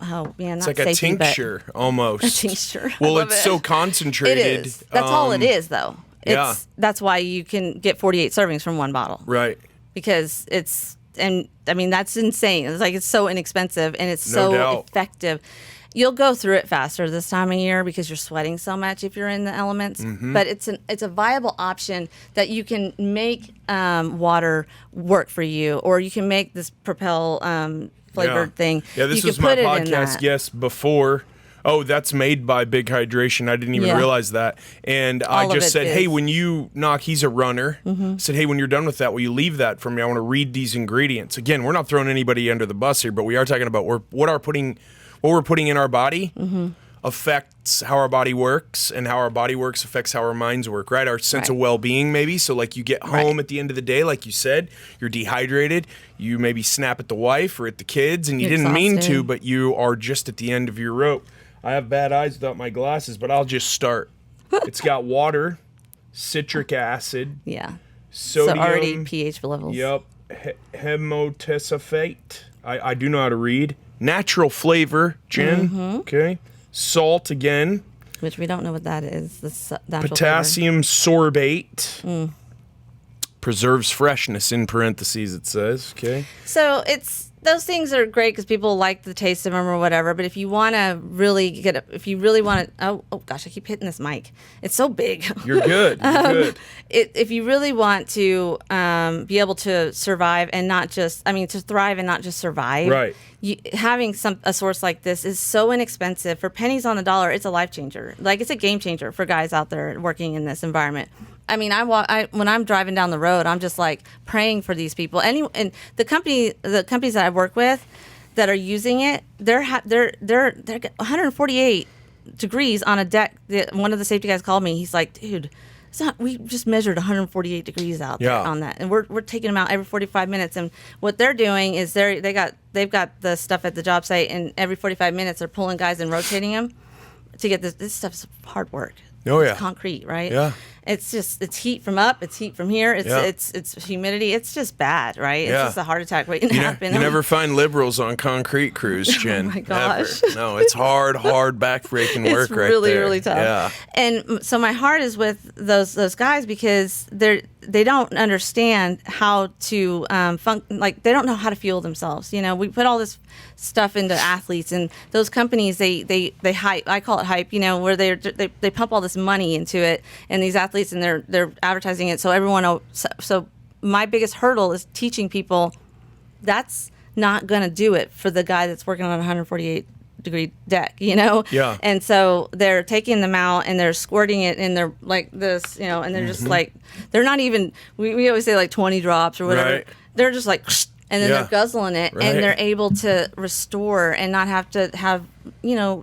oh man, it's like a tincture almost. A tincture. Well, it's so concentrated. It is. That's all it is, though. That's why you can get 48 servings from one bottle. Right. Because that's insane. It's so inexpensive and it's so effective. You'll go through it faster this time of year because you're sweating so much if you're in the elements. But it's a viable option that you can make water work for you, or you can make this Propel flavored thing. Yeah, this was my podcast guest before. Oh, that's made by Big Hydration. I didn't even realize that. And I just said, hey, when you knock, he's a runner. I said, hey, when you're done with that, will you leave that for me? I want to read these ingredients. Again, we're not throwing anybody under the bus here, but we are talking about what we're putting in our body affects how our body works, and how our body works affects how our minds work, right? Our sense of well-being, maybe. So like you get home at the end of the day, like you said, you're dehydrated, you maybe snap at the wife or at the kids, and you didn't mean to, but you are just at the end of your rope. I have bad eyes without my glasses, but I'll just start. It's got water, citric acid, sodium. So already pH levels. Yep. Hemotesaphate. I do know how to read. Natural flavor, Jen. Okay. Salt again. Which we don't know what that is. Potassium sorbate. Preserves freshness, in parentheses, it says. Okay. So those things are great because people like the taste of them or whatever. But if you want to really oh gosh, I keep hitting this mic. It's so big. You're good. You're good. If you really want to be able to survive and to thrive and not just survive, right? Having a source like this is so inexpensive. For pennies on the dollar, it's a life changer. Like, it's a game changer for guys out there working in this environment. I mean, when I'm driving down the road, I'm just like praying for these people. And the companies that I work with that are using it, they're 148 degrees on a deck. One of the safety guys called me. He's like, dude, we just measured 148 degrees out there on that, and we're taking them out every 45 minutes. And what they're doing is they've got the stuff at the job site, and every 45 minutes they're pulling guys and rotating them to get this. This stuff's hard work. Oh yeah, it's concrete, right? Yeah. It's heat from up, it's heat from here, it's humidity, it's just bad, right? It's just a heart attack waiting to happen. You never find liberals on concrete crews, Jen. Oh my gosh. Ever. No, it's hard back-breaking work right there. It's really, really tough. Yeah. And so my heart is with those guys because they don't understand how to they don't know how to fuel themselves. We put all this stuff into athletes, and those companies they hype. I call it hype. Where they pump all this money into it, and these athletes athletes, and they're advertising it, so everyone. So my biggest hurdle is teaching people that's not going to do it for the guy that's working on a 148-degree deck, Yeah. And so they're taking them out and they're squirting it, and they're like this, and they're just like, they're not even. We always say like 20 drops or whatever. Right. They're just like. And then they're guzzling it, Right. and they're able to restore and not have to have,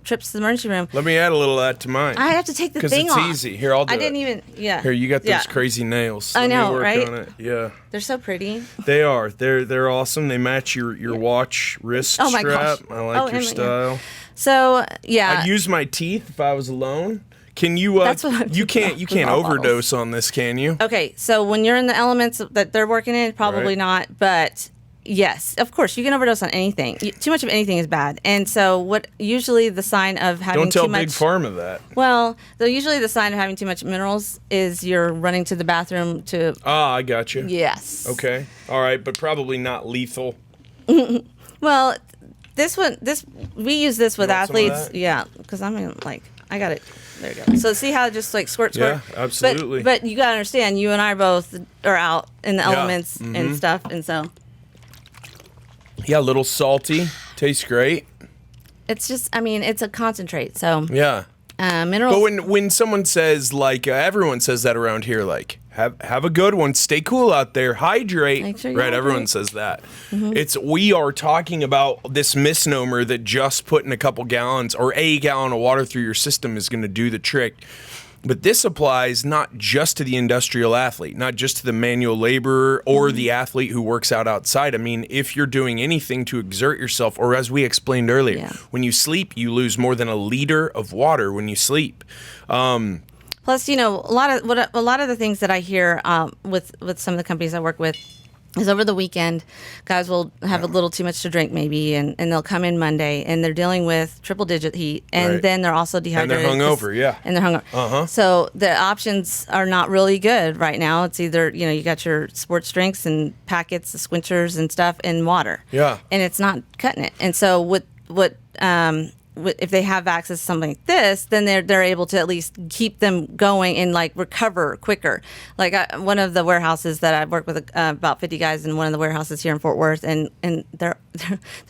trips to the emergency room. Let me add a little of that to mine. I have to take the thing off. Because it's easy. Here, I'll do it. I didn't even, Here, you got those crazy nails. I know, Let me work right? on it. Yeah. They're so pretty. They are. They're awesome. They match your watch wrist Oh, my strap. gosh. I like your style. So, yeah. I'd use my teeth if I was alone. Can you? That's what I'm you can't overdose on this, can you? Okay, so when you're in the elements that they're working in, probably Right. not, but yes, of course, you can overdose on anything. Too much of anything is bad. And so what usually the sign of having Don't tell too much... Big Pharma that. Well, usually the sign of having too much minerals is you're running to the bathroom to... Ah, I got you. Yes. Okay. All right, but probably not lethal. Well, we use this with You want some of athletes. that? Yeah, because I got it. There you go. So see how it just like squirt. Yeah, absolutely. But you got to understand, you and I both are out in the Yeah. elements and stuff, and so... Yeah, a little salty. Tastes great. It's just, it's a concentrate. So Yeah. minerals. But when someone says, like, everyone says that around here, like, have a good one, stay cool out there, hydrate. Make sure you right, hydrate. everyone says that. We are talking about this misnomer that just putting a couple gallons or a gallon of water through your system is going to do the trick. But this applies not just to the industrial athlete, not just to the manual laborer or the athlete who works out outside. I mean, if you're doing anything to exert yourself, or as we explained earlier, when you sleep, you lose more than a liter of water when you sleep. Plus, a lot of the things that I hear with some of the companies I work with is over the weekend, guys will have a little too much to drink maybe, and they'll come in Monday, and they're dealing with triple-digit heat, and Right. then they're also dehydrated. And they're hungover, yeah. And they're hungover. Uh-huh. So the options are not really good right now. It's either, you got your sports drinks and packets, the squinchers and stuff, and water. Yeah. And it's not cutting it. And so if they have access to something like this, then they're able to at least keep them going and like recover quicker. Like one of the warehouses that I work with about 50 guys in one of the warehouses here in Fort Worth, and they're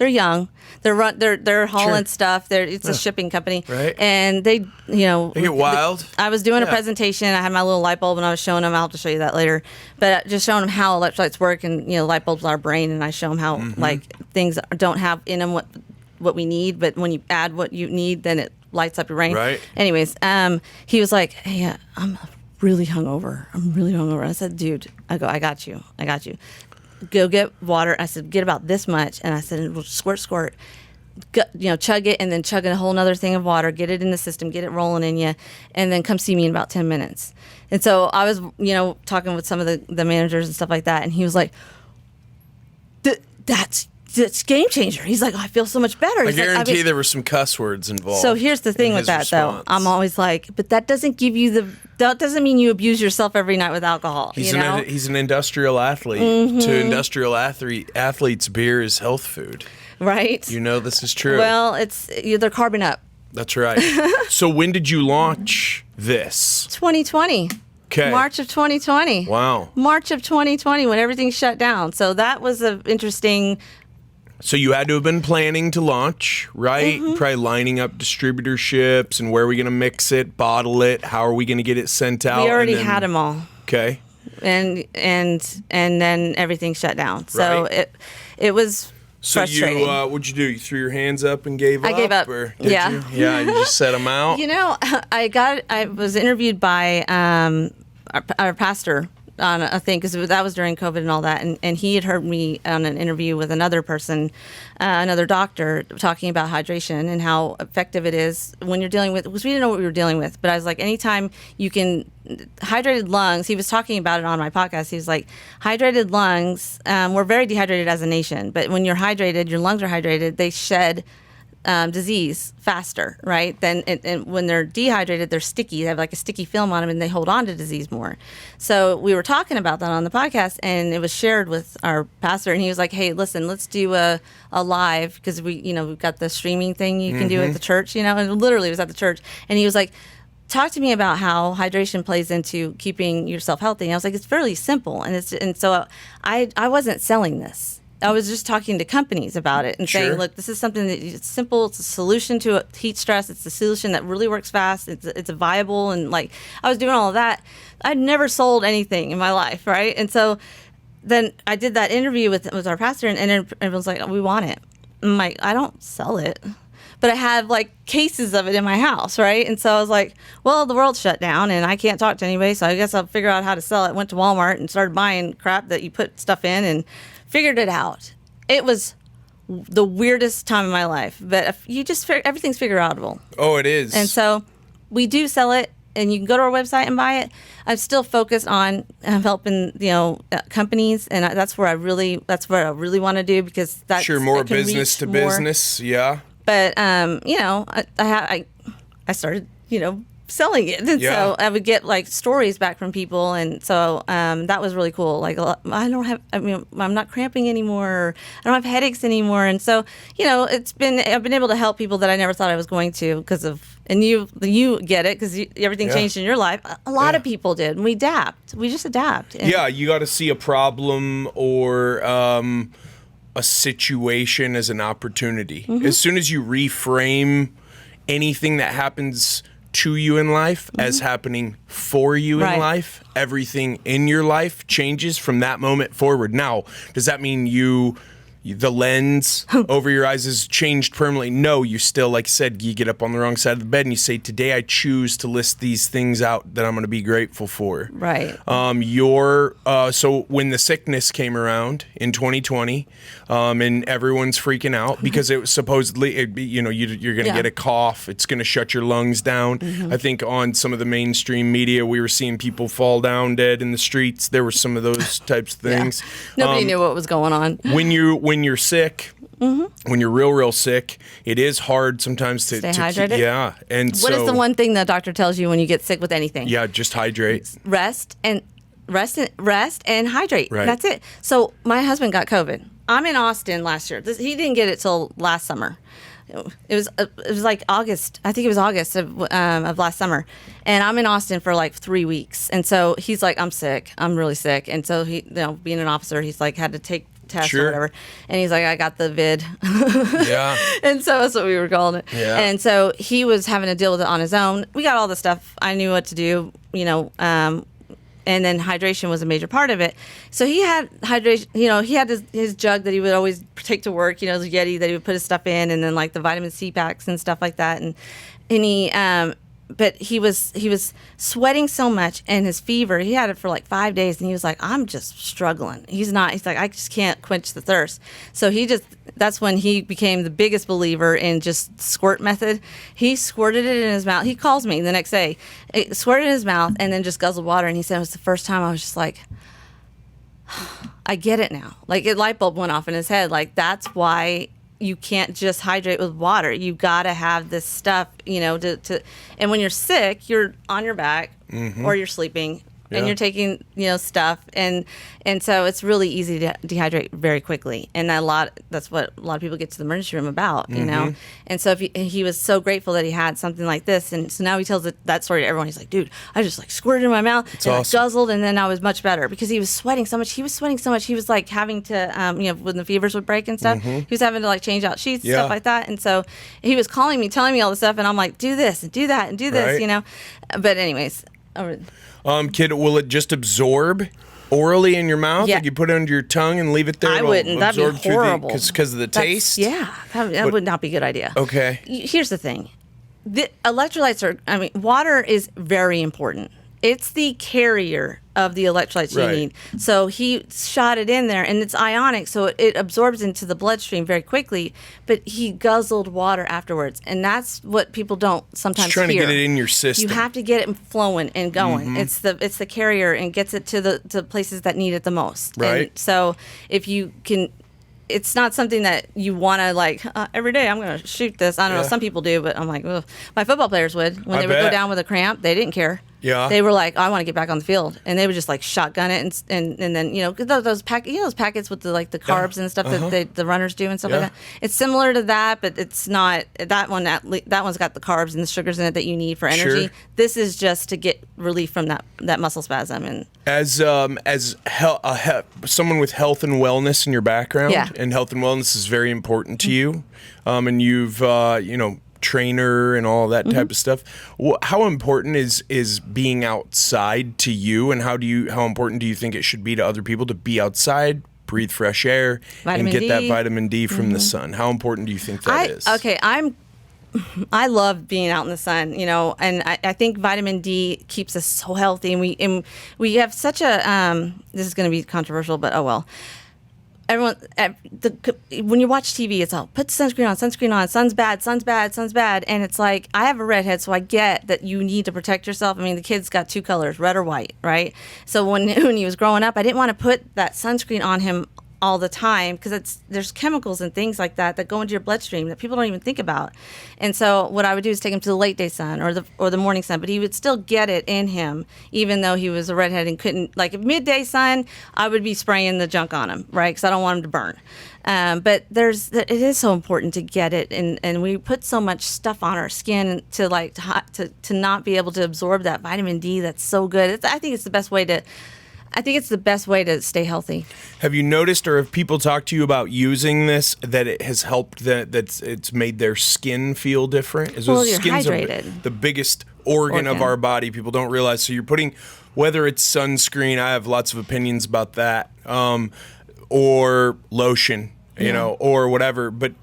young, they're hauling stuff. It's a shipping company, Right. And they get wild. I was doing a presentation. I had my little light bulb, and I was showing them. I'll have to show you that later, but just showing them how electrolytes work, and light bulbs are our brain, and I show them how like things don't have in them what we need, but when you add what you need, then it lights up your brain. Right. Anyways, he was like, "Hey, I'm really hungover. I said, "Dude, I got you. Go get water." I said, "Get about this much," and I said, "We'll squirt. Chug it, and then chug a whole nother thing of water. Get it in the system. Get it rolling in you, and then come see me in about 10 minutes." And so I was, talking with some of the managers and stuff like that, and he was like, "That's game changer." He's like, "I feel so much better." I guarantee there were some cuss words involved. So here's the thing in with his that, though. response. I'm always like, but that doesn't mean you abuse yourself every night with alcohol. He's an industrial athlete. To industrial athletes, beer is health food. Right? This is true. Well, they're carbon up. That's right. So when did you launch this? 2020. Okay. March of 2020. Wow. March of 2020 when everything shut down. So that was an interesting. So you had to have been planning to launch, right? Probably lining up distributorships and where are we going to mix it, bottle it, how are we going to get it sent out? We already had them all. Okay. And then everything shut down. So Right. it was So frustrating. what'd you do? You threw your hands up and gave up? I gave up. Or did Yeah. you? Yeah, you just set them out? I was interviewed by our pastor on a thing, because that was during COVID and all that, and he had heard me on an interview with another person, another doctor, talking about hydration and how effective it is when you're dealing with, because we didn't know what we were dealing with, but I was like, anytime you can, hydrated lungs, he was talking about it on my podcast, he was like, hydrated lungs, we're very dehydrated as a nation, but when you're hydrated, your lungs are hydrated, they shed disease faster, right? And when they're dehydrated, they're sticky. They have like a sticky film on them, and they hold on to disease more. So we were talking about that on the podcast, and it was shared with our pastor, and he was like, "Hey, listen, let's do a live, because we've got the streaming thing you can do at the church, and literally it was at the church, and he was like, talk to me about how hydration plays into keeping yourself healthy. And I was like, it's fairly simple. And so I wasn't selling this. I was just talking to companies about it and saying, look, this is something that it's simple. It's a solution to heat stress. It's a solution that really works fast. It's a viable. And like, I was doing all of that. I'd never sold anything in my life. Right. And so then I did that interview with our pastor, and everyone's like, oh, we want it. I'm like, I don't sell it, but I have like cases of it in my house. Right. And so I was like, well, the world's shut down and I can't talk to anybody. So I guess I'll figure out how to sell it. Went to Walmart and started buying crap that you put stuff in and figured it out. It was the weirdest time of my life, but if you just everything's figure outable. Oh, it is. And so we do sell it, and you can go to our website and buy it. I'm still focused on helping companies, and that's what I really want to do, because that's more business to business. Yeah. But I started selling it, and so I would get like stories back from people, and so that was really cool. Like, I'm not cramping anymore. I don't have headaches anymore, and so I've been able to help people that I never thought I was going to, because of, and you get it, because everything changed in your life. A lot of people did, and we just adapt. And you got to see a problem or a situation as an opportunity. Mm-hmm. As soon as you reframe anything that happens to you in life as happening for you in life, everything in your life changes from that moment forward. Now, does that mean the lens over your eyes has changed permanently? No, you still, like I said, you get up on the wrong side of the bed and you say, today I choose to list these things out that I'm going to be grateful for. Right. So when the sickness came around in 2020, and everyone's freaking out because it was supposedly, you're going to get a cough. It's going to shut your lungs down. Mm-hmm. I think on some of the mainstream media, we were seeing people fall down dead in the streets. There were some of those types of things. Nobody knew what was going on. When you're sick, when you're real sick, it is hard sometimes to stay hydrated. And what is the one thing the doctor tells you when you get sick with anything? Yeah, just hydrate. Rest and hydrate. Right. That's it. So my husband got COVID. I'm in Austin last year. He didn't get it till last summer. It was like August. I think it was August of last summer, and I'm in Austin for like 3 weeks. And so he's like, I'm sick. I'm really sick. And so he, being an officer, he's like had to take test or whatever, and he's like, I got the vid. Yeah. And so that's what we were calling it. Yeah. And so he was having to deal with it on his own. We got all the stuff. I knew what to do, and then hydration was a major part of it. So he had hydration, he had his jug that he would always take to work, the Yeti that he would put his stuff in, and then like the vitamin C packs and stuff like that. And he, but he was sweating so much, and his fever, he had it for like 5 days, and he was like, I'm just struggling. He's like, I just can't quench the thirst. So that's when he became the biggest believer in just squirt method. He squirted it in his mouth. He calls me the next day, squirted in his mouth, and then just guzzled water. And he said it was the first time I was just like, I get it now. Like, a light bulb went off in his head. Like, that's why you can't just hydrate with water. You got to have this stuff, and when you're sick, you're on your back or you're sleeping and you're taking, stuff. And so it's really easy to dehydrate very quickly. And that's what a lot of people get to the emergency room about, And so he was so grateful that he had something like this. And so now he tells that story to everyone. He's like, dude, I just like squirted in my mouth and I guzzled, and then I was much better, because he was sweating so much. He was like having to, when the fevers would break and stuff, he was having to like change out sheets and stuff like that. And so he was calling me, telling me all this stuff. And I'm like, do this and do that and do this, But anyways. Kid, will it just absorb orally in your mouth? Yeah. Like you put it under your tongue and leave it there? I wouldn't. That'd be horrible. Because of the taste? Yeah. That would not be a good idea. Okay. Here's the thing. The electrolytes water is very important. It's the carrier of the electrolytes you need. So he shot it in there, and it's ionic, so it absorbs into the bloodstream very quickly, but he guzzled water afterwards. And that's what people don't sometimes Just trying hear. to get it in your system. You have to get it flowing and going. It's the carrier, and gets it to the places that need it the most. Right. And so if you can, it's not something that you want to like every day. I'm going to shoot this. I don't know. Some people do, but I'm like, ugh. My football players would. When they would go down with a cramp, they didn't care. Yeah. They were like, I want to get back on the field, and they would just like shotgun it, and then those packets with the carbs and stuff that the runners do and stuff like that. It's similar to that, but it's not that one. That one's got the carbs and the sugars in it that you need for energy. Sure. This is just to get relief from that muscle spasm. And as someone with health and wellness in your background, and health and wellness is very important to you, and you've trainer and all that type of stuff. How important is being outside to you, and how important do you think it should be to other people to be outside, breathe fresh air, and get that vitamin D from the sun? How important do you think that is? Okay, I love being out in the sun, and I think vitamin D keeps us so healthy, and we have such a this is going to be controversial, but oh well. Everyone, when you watch TV, it's all put sunscreen on, sun's bad, and it's like, I have a redhead, so I get that you need to protect yourself. I mean, the kid's got two colors, red or white, right? So when he was growing up, I didn't want to put that sunscreen on him all the time, because there's chemicals and things like that go into your bloodstream that people don't even think about. And so what I would do is take him to the late day sun or the morning sun, but he would still get it in him, even though he was a redhead and couldn't, like midday sun, I would be spraying the junk on him, right? Because I don't want him to burn. But it is so important to get it, and we put so much stuff on our skin to not be able to absorb that vitamin D that's so good. I think it's the best way to stay healthy. Have you noticed, or have people talked to you about using this, that it has helped, that it's made their skin feel different? Well, you're hydrated. The biggest organ of our body. People don't realize. So you're putting, whether it's sunscreen, I have lots of opinions about that, or lotion, or whatever. But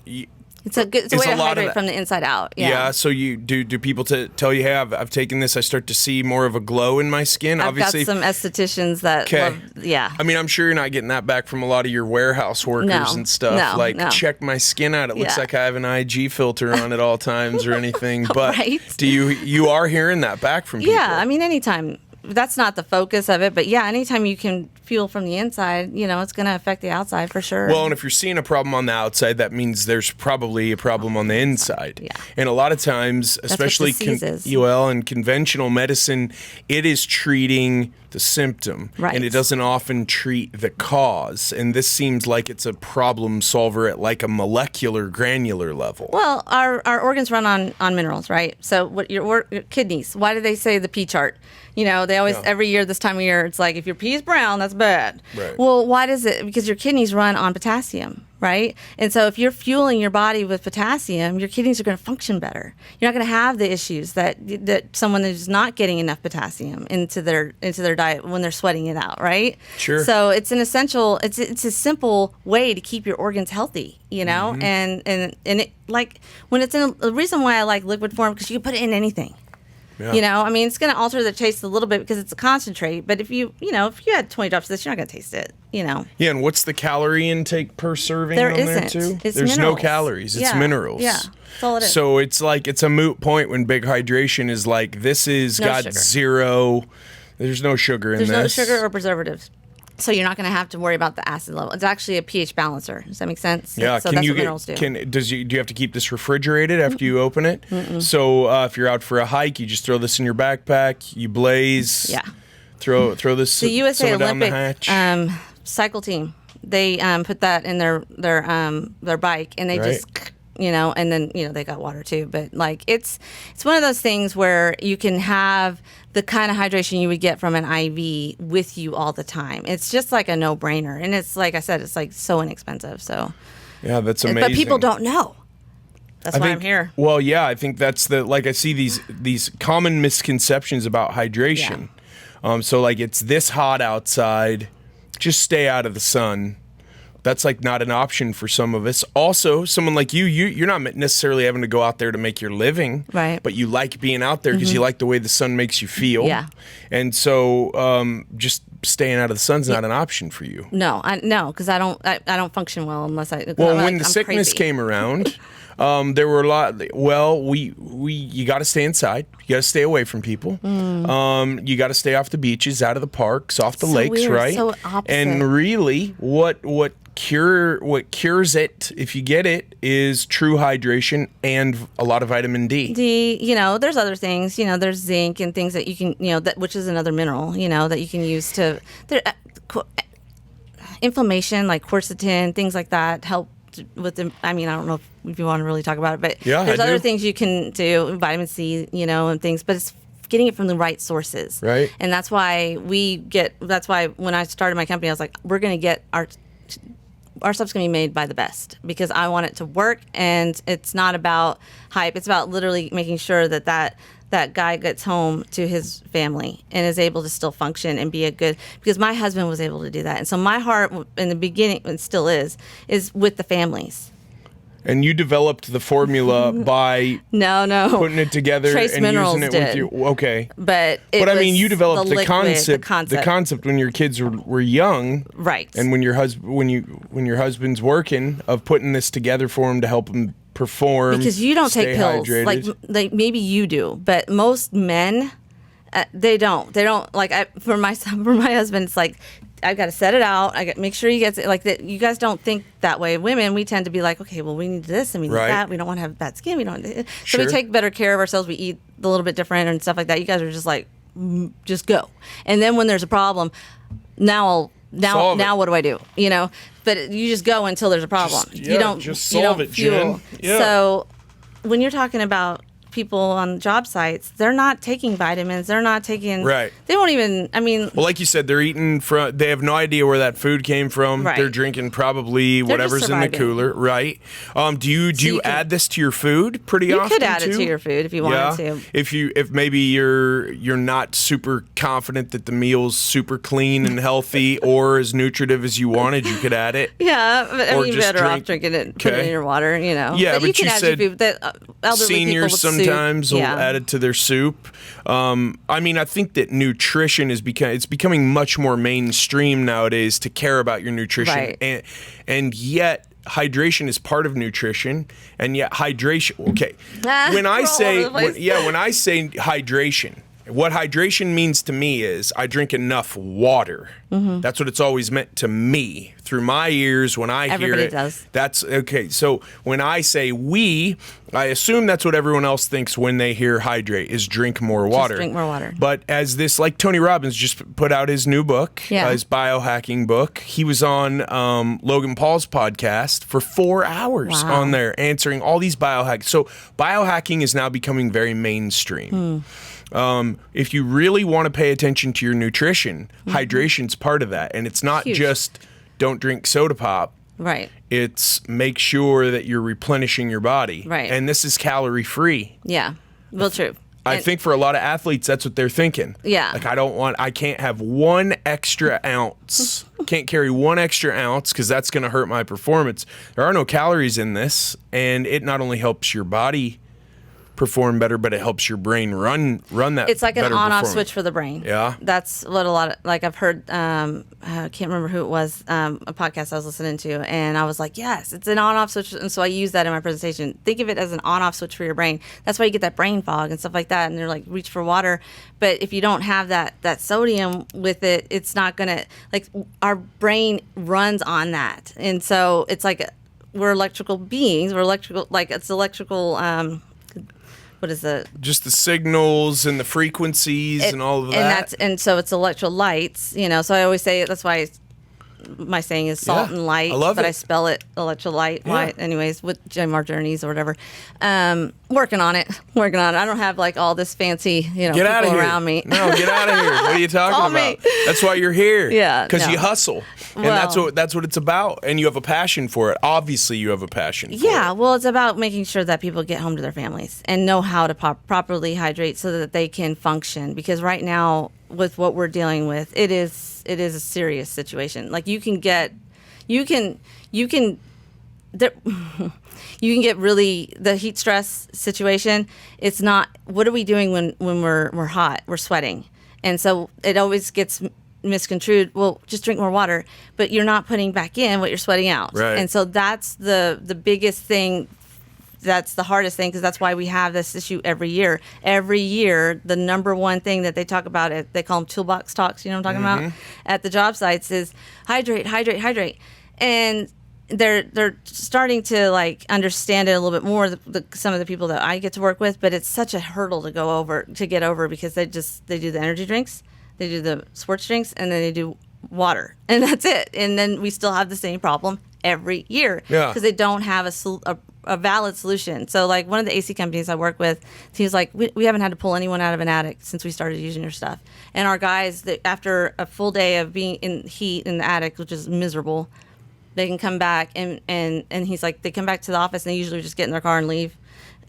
it's a way to hydrate from the inside out. Yeah. So do people tell you, hey, I've taken this, I start to see more of a glow in my skin? I've got some estheticians that love, I mean, I'm sure you're not getting that back from a lot of your warehouse workers and stuff. Check my skin out. It looks like I have an IG filter on at all times or anything. But do you are hearing that back from people? Yeah. I mean, anytime. That's not the focus of it, but anytime you can feel from the inside, it's going to affect the outside for sure. Well, and if you're seeing a problem on the outside, that means there's probably a problem on the inside. Yeah. And a lot of times, especially in conventional medicine, it is treating the symptom, and it doesn't often treat the cause. And this seems like it's a problem solver at like a molecular, granular level. Well, our organs run on minerals, right? So what your kidneys? Why do they say the P chart? They always, every year this time of year, it's like, if your pee is brown, that's bad. Right. Well, why does it? Because your kidneys run on potassium, right? And so if you're fueling your body with potassium, your kidneys are going to function better. You're not going to have the issues that someone who's not getting enough potassium into their diet when they're sweating it out, right? Sure. So it's an essential, it's a simple way to keep your organs healthy, and it, like, when it's in the reason why I like liquid form, because you can put it in anything. Yeah. I mean, it's going to alter the taste a little bit because it's a concentrate. But if you had 20 drops of this, you're not going to taste it. Yeah, and what's the calorie intake per serving there on there too? There's minerals. No calories. It's minerals. Yeah, that's all it is. So it's like, it's a moot point when big hydration is like, this is got sugar. zero. There's no sugar in this. There's no sugar or preservatives. So you're not going to have to worry about the acid level. It's actually a pH balancer. Does that make sense? Yeah. So that's what minerals do. Do you have to keep this refrigerated after you open it? So if you're out for a hike, you just throw this in your backpack. You blaze. Yeah. Throw this. The USA Olympic down the hatch. Cycle team. They put that in their bike, and they just. And then they got water too. But like it's one of those things where you can have the kind of hydration you would get from an IV with you all the time. It's just like a no-brainer, and it's like I said, it's like so inexpensive. So yeah, that's amazing. But people don't know. That's why I'm here. Well, yeah, I think that's I see these common misconceptions about hydration. Yeah. So like, it's this hot outside, just stay out of the sun. That's like not an option for some of us. Also, someone like you're not necessarily having to go out there to make your living, right? But you like being out there because you like the way the sun makes you feel. Yeah. And so, just staying out of the sun's not an option for you. No, because I don't function well unless I. Well, when the sickness came around, there were a lot. Well, you got to stay inside. You got to stay away from people. You got to stay off the beaches, out of the parks, off the lakes, weird, right? So opposite. And really, what cures it, if you get it, is true hydration and a lot of vitamin D. There's other things, there's zinc and things that you can, which is another mineral, that you can use to, inflammation, like quercetin, things like that help with the, I don't know if you want to really talk about it, but there's other things you can do, vitamin C, and things, but it's getting it from the right sources. Right. And that's why when I started my company, I was like, we're going to get our stuff's going to be made by the best, because I want it to work, and it's not about hype. It's about literally making sure that guy gets home to his family and is able to still function and be because my husband was able to do that. And so my heart in the beginning, and still is with the families. And you developed the formula by putting it together Trace and Minerals using it did. with you. Okay. But you developed the the liquid, concept when your kids were young. Right. And when your husband's working, of putting this together for him to help him perform. Because you don't take pills. Hydrated. Like maybe you do, but most men they don't. They don't, like, for my husband, it's like, I've got to set it out. I got to make sure he gets it. Like that, you guys don't think that way. Women, we tend to be like, okay, well, we need this and we need that. We don't want to have bad skin. We don't. So we take better care of ourselves. We eat a little bit different and stuff like that. You guys are just like, just go. And then when there's a problem, now what do I do? But you just go until there's a problem. You don't solve it, fuel. Jen. Yeah. So when you're talking about people on job sites, they're not taking vitamins. They're not taking. Right. They won't even. Well, like you said, they're eating from. They have no idea where that food came from. Right. They're drinking probably whatever's in the cooler. Right. Do you add this to your food pretty often? You could add it to your food if you wanted to. If maybe you're not super confident that the meal's super clean and healthy or as nutritive as you wanted, you could add it. Yeah, but you're better off drinking it, put it in your water. Yeah, but you you can said add to food. Elderly seniors people with sometimes soup. will add it to their soup. I think that nutrition is becoming much more mainstream nowadays to care about your nutrition, right. and yet hydration is part of nutrition, and yet hydration. Okay, when I say hydration. What hydration means to me is I drink enough water. Mm-hmm. That's what it's always meant to me through my ears when I hear it. Everybody does. That's okay. So when I say I assume that's what everyone else thinks when they hear hydrate is drink more water. Just drink more water. But as this, like Tony Robbins just put out his new book, his biohacking book. He was on Logan Paul's podcast for 4 hours on there answering all these biohacks. So biohacking is now becoming very mainstream. If you really want to pay attention to your nutrition, hydration's part of that. And it's not just don't drink soda pop. Right. It's make sure that you're replenishing your body. Right. And this is calorie free. Yeah. Well, true. I think for a lot of athletes, that's what they're thinking. Yeah. Like, I can't have 1 extra ounce. Can't carry 1 extra ounce because that's going to hurt my performance. There are no calories in this. And it not only helps your body perform better, but it helps your brain run that. It's like an on-off switch for the brain. Yeah, that's what a lot of, like, I've heard. I can't remember who it was. A podcast I was listening to, and I was like, yes, it's an on-off switch, and so I use that in my presentation. Think of it as an on-off switch for your brain. That's why you get that brain fog and stuff like that, and they're like, reach for water. But if you don't have that sodium with it, it's not gonna, like, our brain runs on that, and so it's like we're electrical beings. We're electrical, like it's electrical. What is it? Just the signals and the frequencies and all of that. And so it's electrolytes, so I always say, that's why my saying is salt and light. I love but it. I spell it electrolyte. Yeah. Anyways, with Jmar journeys or whatever. Working on it. I don't have like all this fancy, get people out of here. around me. No, get out of here. What are you talking about? Me. That's why you're here. Yeah. Because you hustle. And that's what it's about. And you have a passion for it. Obviously, you have a passion for it. Yeah, well, it's about making sure that people get home to their families and know how to properly hydrate so that they can function. Because right now, with what we're dealing with, it is a serious situation. Like you can get really, the heat stress situation. It's not, what are we doing when we're hot? We're sweating. And so it always gets misconstrued. Well, just drink more water, but you're not putting back in what you're sweating out. Right. And so that's the biggest thing. That's the hardest thing, because that's why we have this issue every year. Every year, the number one thing that they talk about, they call them toolbox talks, you know what I'm talking about, at the job sites is hydrate. and they're starting to like understand it a little bit more. Some of the people that I get to work with, but it's such a hurdle to get over because they do the energy drinks, they do the sports drinks, and then they do water, and that's it. And then we still have the same problem every year because they don't have a valid solution. So like one of the AC companies I work with, he was like, we haven't had to pull anyone out of an attic since we started using your stuff. And our guys, after a full day of being in heat in the attic, which is miserable, they can come back and he's like, they come back to the office and they usually just get in their car and leave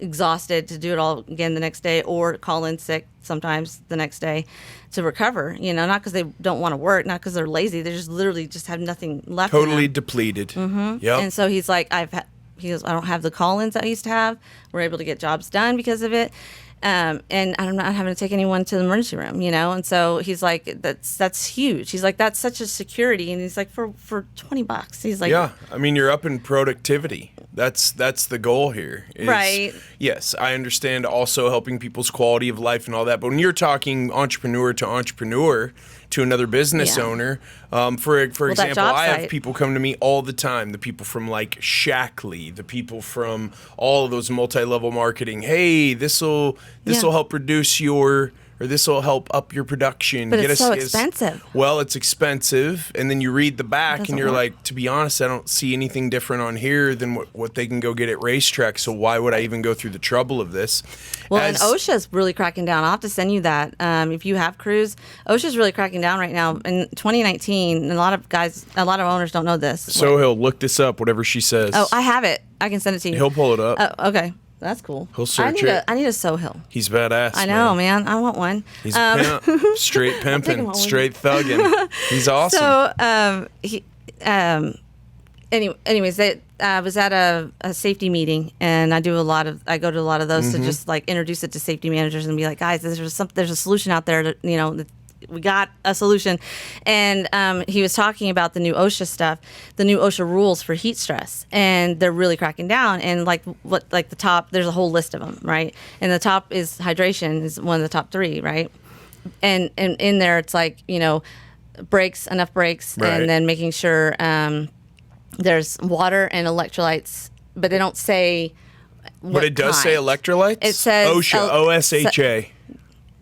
exhausted to do it all again the next day, or call in sick sometimes the next day to recover, not because they don't want to work, not because they're lazy. They just literally just have nothing left. Totally depleted. Mm-hmm. Yep. And so he's like, he goes, I don't have the call-ins that I used to have. We're able to get jobs done because of it. And I'm not having to take anyone to the emergency room, And so he's like, that's huge. He's like, that's such a security. And he's like, for $20. He's like, yeah. I mean, you're up in productivity. That's the goal here. Right. Yes, I understand also helping people's quality of life and all that. But when you're talking entrepreneur to another business owner, for example, I have people come to me all the time. The people from like Shackley, the people from all of those multi-level marketing. Hey, this'll help reduce or this will help up your production. But it's so expensive. Well, it's expensive. And then you read the back and you're like, to be honest, I don't see anything different on here than what they can go get at racetrack. So why would I even go through the trouble of this? Well, and OSHA's really cracking down. I'll have to send you that. If you have crews, OSHA's really cracking down right now. In 2019, a lot of owners don't know this. So he'll look this up, whatever she says. Oh, I have it. I can send it to you. He'll pull it up. Oh, okay. That's cool. He'll search it. I need a Sohill. He's badass. I know, man. I want one. He's a pimp. Straight pimping. Straight thugging. He's awesome. So, anyways, I was at a safety meeting, and I go to a lot of those to just like introduce it to safety managers and be like, guys, there's a solution out there that, we got a solution. And he was talking about the new OSHA stuff, the new OSHA rules for heat stress, and they're really cracking down. And the top, there's a whole list of them, right? And the top is hydration is one of the top 3, right? And in there, it's like, enough breaks, right. And then making sure there's water and electrolytes, but they don't say what But it does say electrolytes? It says OSHA, OSHA.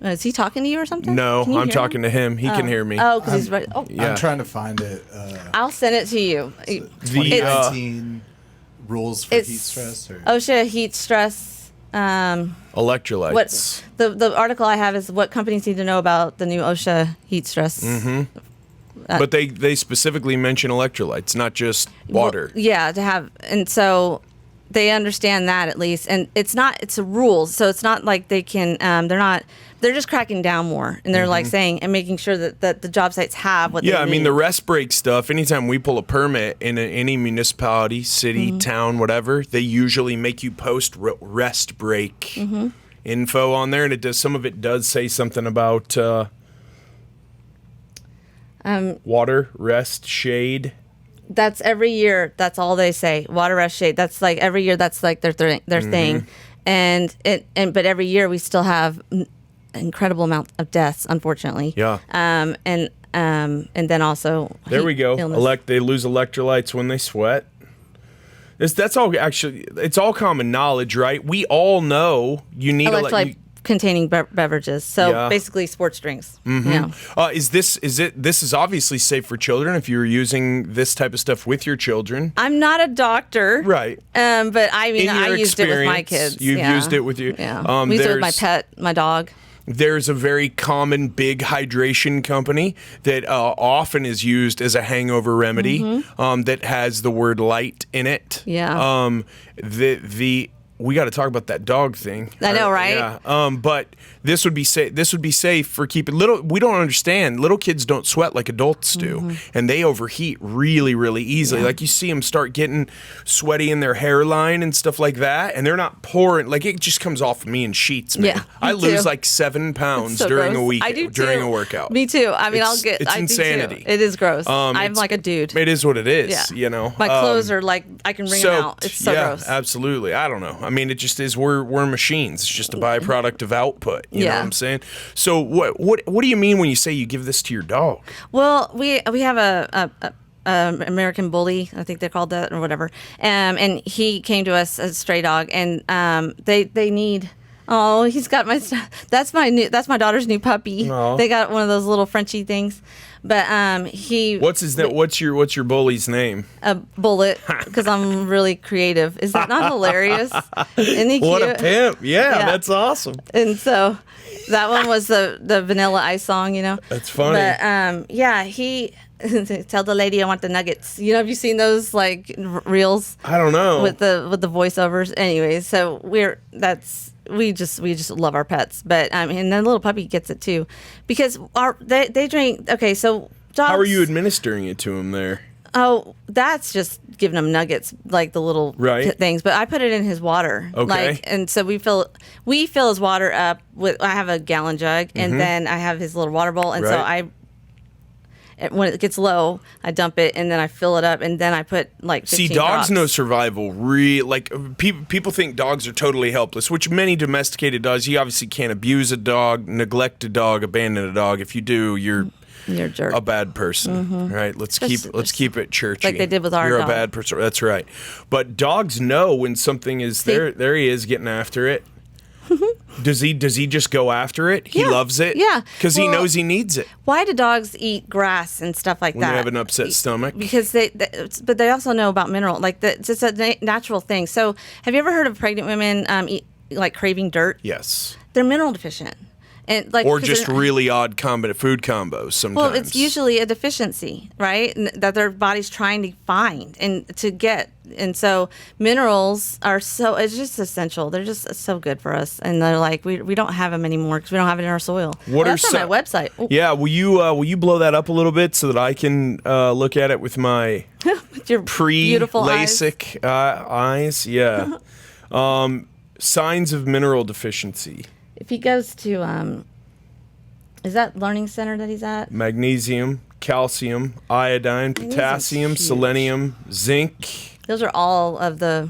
Is he talking to you or something? No, I'm talking to him. He can hear me. Oh, because he's right. Oh, yeah. I'm trying to find it. I'll send it to you. 2019 rules for heat stress? Or? OSHA heat stress. Electrolytes. What the article I have is what companies need to know about the new OSHA heat stress. Mm-hmm. But they specifically mention electrolytes, not just water. Well, yeah, and so they understand that at least, and it's a rule, so it's not like they can. They're just cracking down more, and they're like saying and making sure that the job sites have what they need. Yeah, I mean, the rest break stuff, anytime we pull a permit in any municipality, city, town, whatever, they usually make you post rest break info on there, and some of it does say something about water, rest, shade. That's every year. That's all they say. Water, rest, shade. That's like every year. That's like their thing, but every year we still have incredible amount of deaths, unfortunately. Yeah. And then also there we go. They lose electrolytes when they sweat. That's all actually. It's all common knowledge, right? We all know you need electrolyte containing beverages. So basically sports drinks. Mm-hmm. This is obviously safe for children if you're using this type of stuff with your children. I'm not a doctor. Right. But I mean, I used it with my kids. You've used it with your... Yeah. We used it with my pet, my dog. There's a very common big hydration company that often is used as a hangover remedy that has the word light in it. Yeah. We got to talk about that dog thing. I know, right? Yeah. But this would be safe. This would be safe for keeping little. We don't understand. Little kids don't sweat like adults do, and they overheat really, really easily. Like you see them start getting sweaty in their hairline and stuff like that, and they're not pouring. Like it just comes off of me in sheets, man. Yeah, I lose like 7 pounds during a week. I do during too. a workout. Me too. I mean, It's insanity. It is gross. I'm like a dude. It is what it is. Yeah. My clothes are like I can wring them out. It's so gross. Absolutely. I don't know. I mean, it just is. We're machines. It's just a byproduct of output. You know what I'm saying? So what do you mean when you say you give this to your dog? Well, we have American Bully, I think they called that or whatever. And he came to us as a stray dog, and they need. Oh, he's got my. That's my daughter's new puppy. Aw. They got one of those little Frenchy things, but he. What's his name? What's your bully's name? A Bullet, because I'm really creative. Is that not hilarious? Isn't he cute? What a pimp! Yeah, Yeah. that's awesome. And so that one was the Vanilla Ice song, That's funny. But yeah, he tell the lady I want the nuggets. Have you seen those like reels I don't know. with the voiceovers? Anyways, so we just love our pets, but and the little puppy gets it too, because they drink. Okay, so dogs. How are you administering it to him there? Oh, that's just giving him nuggets, like the little Right. things. But I put it in his water. Okay. And so we fill his water up with. I have a gallon jug, and then I have his little water bowl, and so Right. when it gets low, I dump it, and then I fill it up, and then I put like 15 See, dogs drops. know survival. People think dogs are totally helpless, which many domesticated dogs. You obviously can't abuse a dog, neglect a dog, abandon a dog. If you do, you're a jerk. a bad person, right? Let's keep it churchy. Like they did with our You're dog. a bad person. That's right. But dogs know when something is there. There he is getting after it. Does he just go after it? He Yeah. loves it. Yeah. because he Well, knows he needs it Why do dogs eat grass and stuff like when that? they have an upset stomach. Because but they also know about mineral, like it's just a natural thing. So, have you ever heard of pregnant women like craving dirt? Yes, They're mineral deficient, and like or 'cause just they're- really odd food combos. Sometimes. Well, it's usually a deficiency, right? That their body's trying to find and to get. And so minerals are it's just essential. They're just so good for us. And they're like, we don't have them anymore because we don't have it in our soil. What are That's on my website. Oh, Yeah, will you blow that up a little bit so that I can look at it with my your beautiful eyes. pre-LASIK eyes? Yeah. Signs of mineral deficiency: If he goes to, is that Learning Center that he's at? magnesium, calcium, iodine, potassium, huge. selenium, zinc. Those are all of the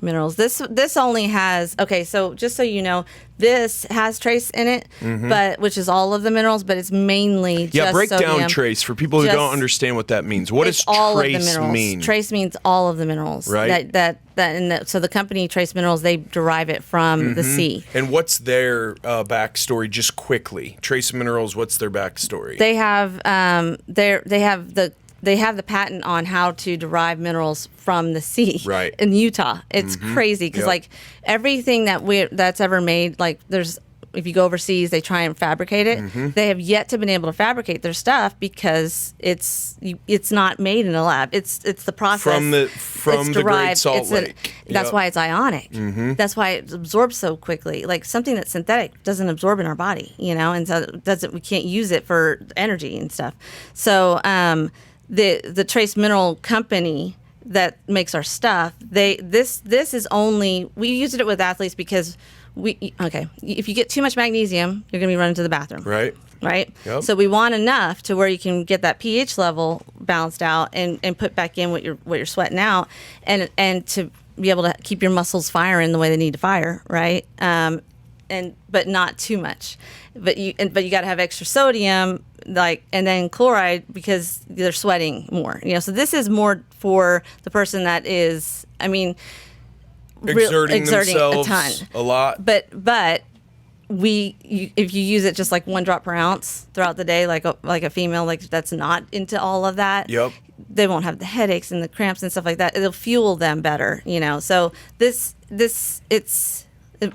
minerals. This only has, okay, so just so you know, this has trace in it, but which is all of the minerals, but it's mainly Yeah, just break sodium. down trace for people who Just- don't understand what that means. What It's does all of the trace minerals. mean? Trace means all of the minerals. Right. So the company Trace Minerals, they derive it from the sea. And what's their backstory? Just quickly, Trace Minerals. What's their backstory? They have they have the patent on how to derive minerals from the sea. Right. In Utah. It's crazy because Yep. like everything that's ever made, like if you go overseas, they try and fabricate it. They have yet to been able to fabricate their stuff because it's not made in a lab. It's the process From the It's Great derived. Salt Lake. That's Yep. why it's ionic. That's why it absorbs so quickly. Like something that's synthetic doesn't absorb in our body, and so we can't use it for energy and stuff. So the Trace Mineral Company that makes our stuff, this is only, we used it with athletes because if you get too much magnesium, you're going to be running to the bathroom. Right? Yep. So we want enough to where you can get that pH level balanced out and put back in what you're sweating out and to be able to keep your muscles firing the way they need to fire, right? But not too much. But you got to have extra sodium, and then chloride because they're sweating more. So this is more for the person that is, exerting themselves a ton. a lot. But if you use it just like 1 drop per ounce throughout the day, like a female, like that's not into all of that. Yep. They won't have the headaches and the cramps and stuff like that. It'll fuel them better, So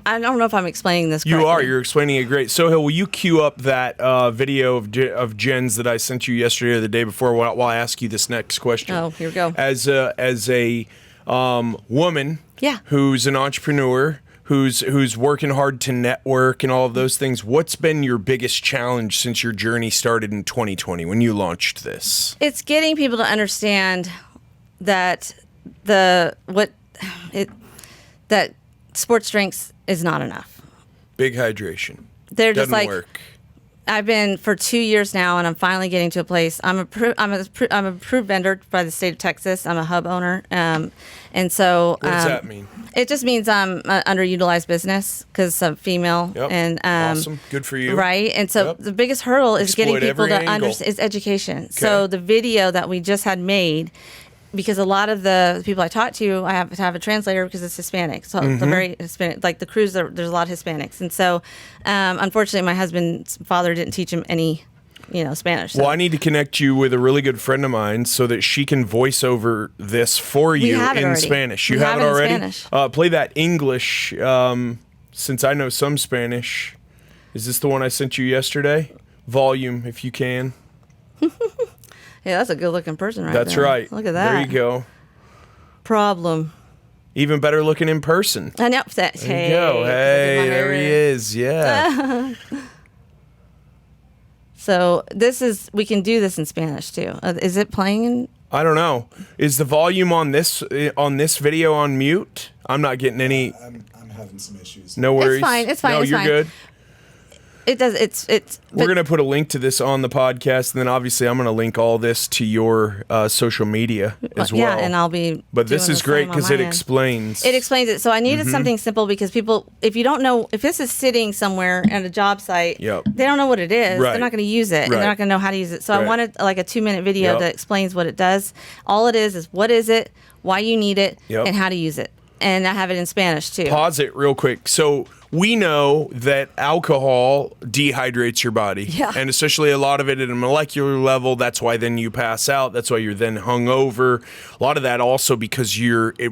I don't know if I'm explaining this correctly. You are. You're explaining it great. Sohail, will you cue up that video of Jen's that I sent you yesterday or the day before while I ask you this next question? Oh, here we go. As a woman Yeah. who's an entrepreneur, who's working hard to network and all of those things, what's been your biggest challenge since your journey started in 2020 when you launched this? It's getting people to understand that that sports drinks is not enough. Big hydration. They're just Doesn't like, work. I've been for 2 years now, and I'm finally getting to a place. I'm I'm approved vendor by the state of Texas. I'm a hub owner, and so What does that mean? It just means I'm an underutilized business because I'm female. Yep. And Awesome. Good for you. Right. And so the biggest hurdle is Exploit getting people every to angle. understand is education. So the video that we just had made, because a lot of the people I talk to, I have to have a translator because it's Hispanic. So the very Hispanic, like the cruise, there's a lot of Hispanics. And so unfortunately, my husband's father didn't teach him any Spanish. So. Well, I need to connect you with a really good friend of mine so that she can voice over this for you in Spanish. You have it already? In Spanish. Play that English, since I know some Spanish. Is this the one I sent you yesterday? Volume, if you can. Yeah, that's a good-looking person right That's there. right. Look at that. There you go. Problem. Even better looking in person. I know. There you go. Hey, there he is. Yeah. So we can do this in Spanish too. Is it playing in? I don't know. Is the volume on this video on mute? I'm not getting any. I'm having some issues. No worries. It's fine. It's fine. No, it's you're fine. good. It does. It's. We're going to put a link to this on the podcast, and then obviously I'm going to link all this to your social media as well. Yeah, and I'll be. But this doing is the great same on because my it end. explains. It explains it. So I needed something simple because people, if you don't know, if this is sitting somewhere at a job site, Yep. they don't know what it is. Right. They're not going to use it, and Right. they're not going to know how to use it. So Right. I wanted like a 2-minute video Yep. that explains what it does. All it is what is it, why you need it, Yep. and how to use it. And I have it in Spanish too. Pause it real quick. So we know that alcohol dehydrates your body. Yeah. And especially a lot of it at a molecular level. That's why then you pass out. That's why you're then hungover. A lot of that also because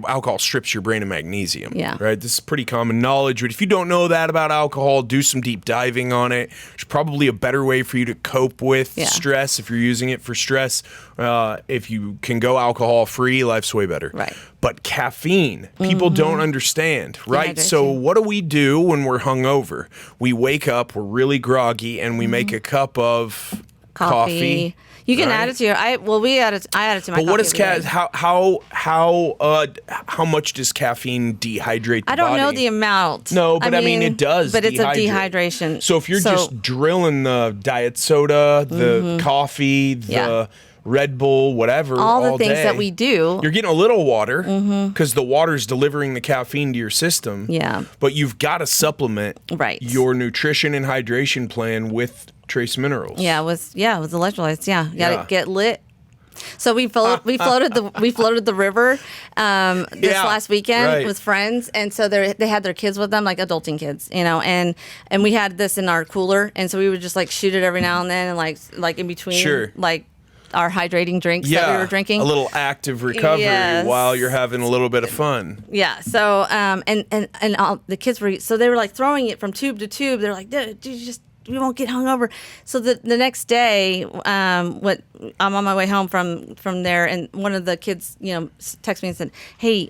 alcohol strips your brain of magnesium. Yeah. Right? This is pretty common knowledge. But if you don't know that about alcohol, do some deep diving on it. There's probably a better way for you to cope with stress if you're using it for stress. If you can go alcohol free, life's way better. Right. But caffeine, people don't understand, right? Dehydration. So what do we do when we're hungover? We wake up, we're really groggy, and we make a cup of coffee. You can right? add it to your. I add it to my. But what coffee is every day. how much does caffeine dehydrate the I don't know body? the amount. No, but I mean, it does. But it's a dehydrate. dehydration. So if you're just drilling the diet soda, the coffee, the Yeah. Red Bull, whatever, all the things day, that we do. you're getting a little water because the water's delivering the caffeine to your system. Yeah. But you've got to supplement Right. your nutrition and hydration plan with trace minerals. Yeah, with electrolytes. Yeah, you gotta Yeah. get lit. So we floated the river this last weekend right. with friends, and so they had their kids with them, like adulting kids, and we had this in our cooler, and so we would just like shoot it every now and then, and like in between, Sure. like our hydrating drinks that we were drinking. A little active recovery Yes. while you're having a little bit of fun. Yeah. So and all the kids they were like throwing it from tube to tube. They're like, dude, you won't get hungover. So the next day, I'm on my way home from there, and one of the kids, texted me and said, "Hey,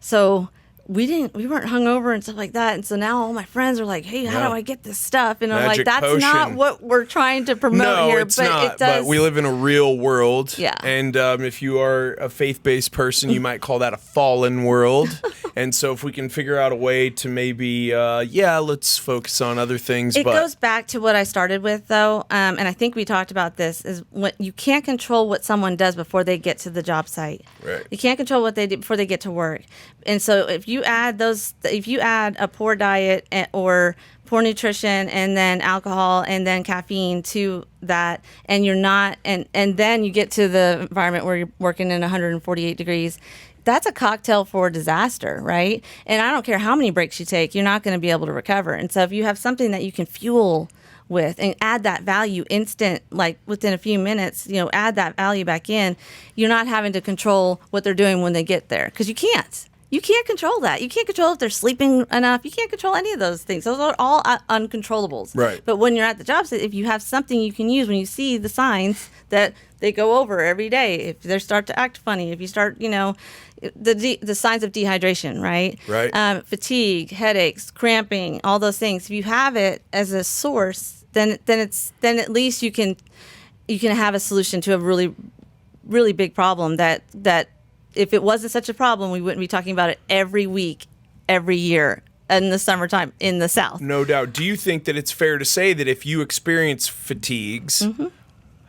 so we weren't hungover and stuff like that, and so now all my friends are like, hey, how Yeah. do I get this stuff?" And I'm Magic like, that's not potion. what we're trying to promote No, here, it's but not. it does. But we live in a real world. Yeah. And if you are a faith-based person, you might call that a fallen world. And so if we can figure out a way to maybe, let's focus on other things. It but goes back to what I started with, though, and I think we talked about this, is what you can't control what someone does before they get to the job site. Right. You can't control what they do before they get to work. And so if you add a poor diet or poor nutrition and then alcohol and then caffeine to that, and you're not, and then you get to the environment where you're working in 148 degrees, that's a cocktail for disaster, right? And I don't care how many breaks you take, you're not going to be able to recover. And so if you have something that you can fuel with and add that value instant, like within a few minutes, add that value back in, you're not having to control what they're doing when they get there, because you can't. You can't control that. You can't control if they're sleeping enough. You can't control any of those things. Those are all uncontrollables. Right. But when you're at the job site, if you have something you can use when you see the signs that they go over every day, if they start to act funny, if you start, the signs of dehydration, right? Right. Fatigue, headaches, cramping, all those things. If you have it as a source, then at least you can have a solution to a really, really big problem that if it wasn't such a problem, we wouldn't be talking about it every week, every year, in the summertime in the South. No doubt. Do you think that it's fair to say that if you experience fatigues,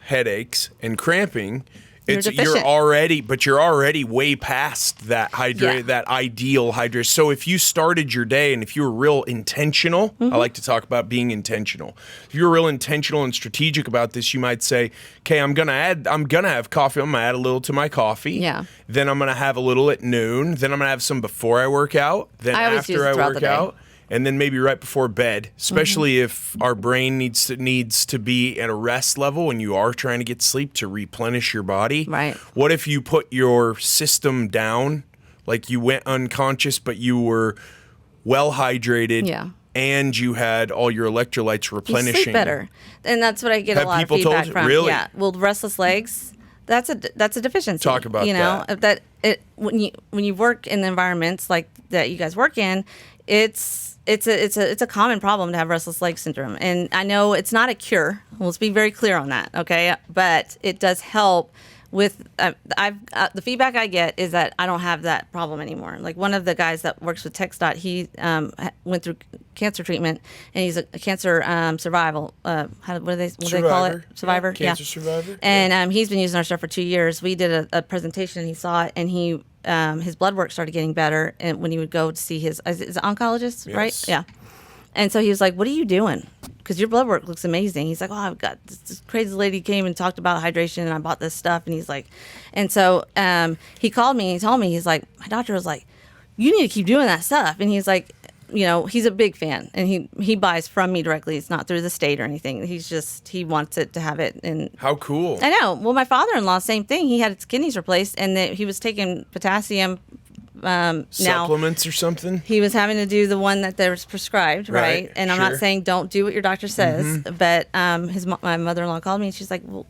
headaches, and cramping, you're already way past that that ideal hydration. So if you started your day and if you were real intentional, I like to talk about being intentional. If you're real intentional and strategic about this, you might say, okay, I'm gonna have coffee. I'm gonna add a little to my coffee. Yeah. Then I'm gonna have a little at noon. Then I'm gonna have some before I work out. Then after I work out. And then maybe right before bed, especially if our brain needs to be at a rest level and you are trying to get sleep to replenish your body. Right. What if you put your system down, like you went unconscious, but you were well hydrated and you had all your electrolytes replenishing? You sleep better. And that's what I get a lot of feedback from. Really? Yeah. Well, restless legs, that's a deficiency. Talk about that. When you work in environments like that you guys work in, it's a common problem to have restless leg syndrome. And I know it's not a cure. Let's be very clear on that, okay? But it does help with the feedback I get is that I don't have that problem anymore. Like one of the guys that works with TechStot, he went through cancer treatment, and he's a cancer survival. What do they call it? Survivor. Cancer survivor. And he's been using our stuff for 2 years. We did a presentation. He saw it, and his blood work started getting better. And when he would go to see his oncologist, yes. right? Yeah. And so he was like, "What are you doing? Because your blood work looks amazing." He's like, "Oh, I've got this crazy lady came and talked about hydration, and I bought this stuff." And he's like, and so he called me and he told me, he's like, my doctor was like, "You need to keep doing that stuff." And he's like, he's a big fan, and he buys from me directly. It's not through the state or anything. He wants it to have it. And how cool! I know. Well, my father-in-law, same thing. He had his kidneys replaced, and he was taking potassium. Supplements or something. He was having to do the one that was prescribed, right? And I'm not saying don't do what your doctor says, but my mother-in-law called me and she's like, "Well,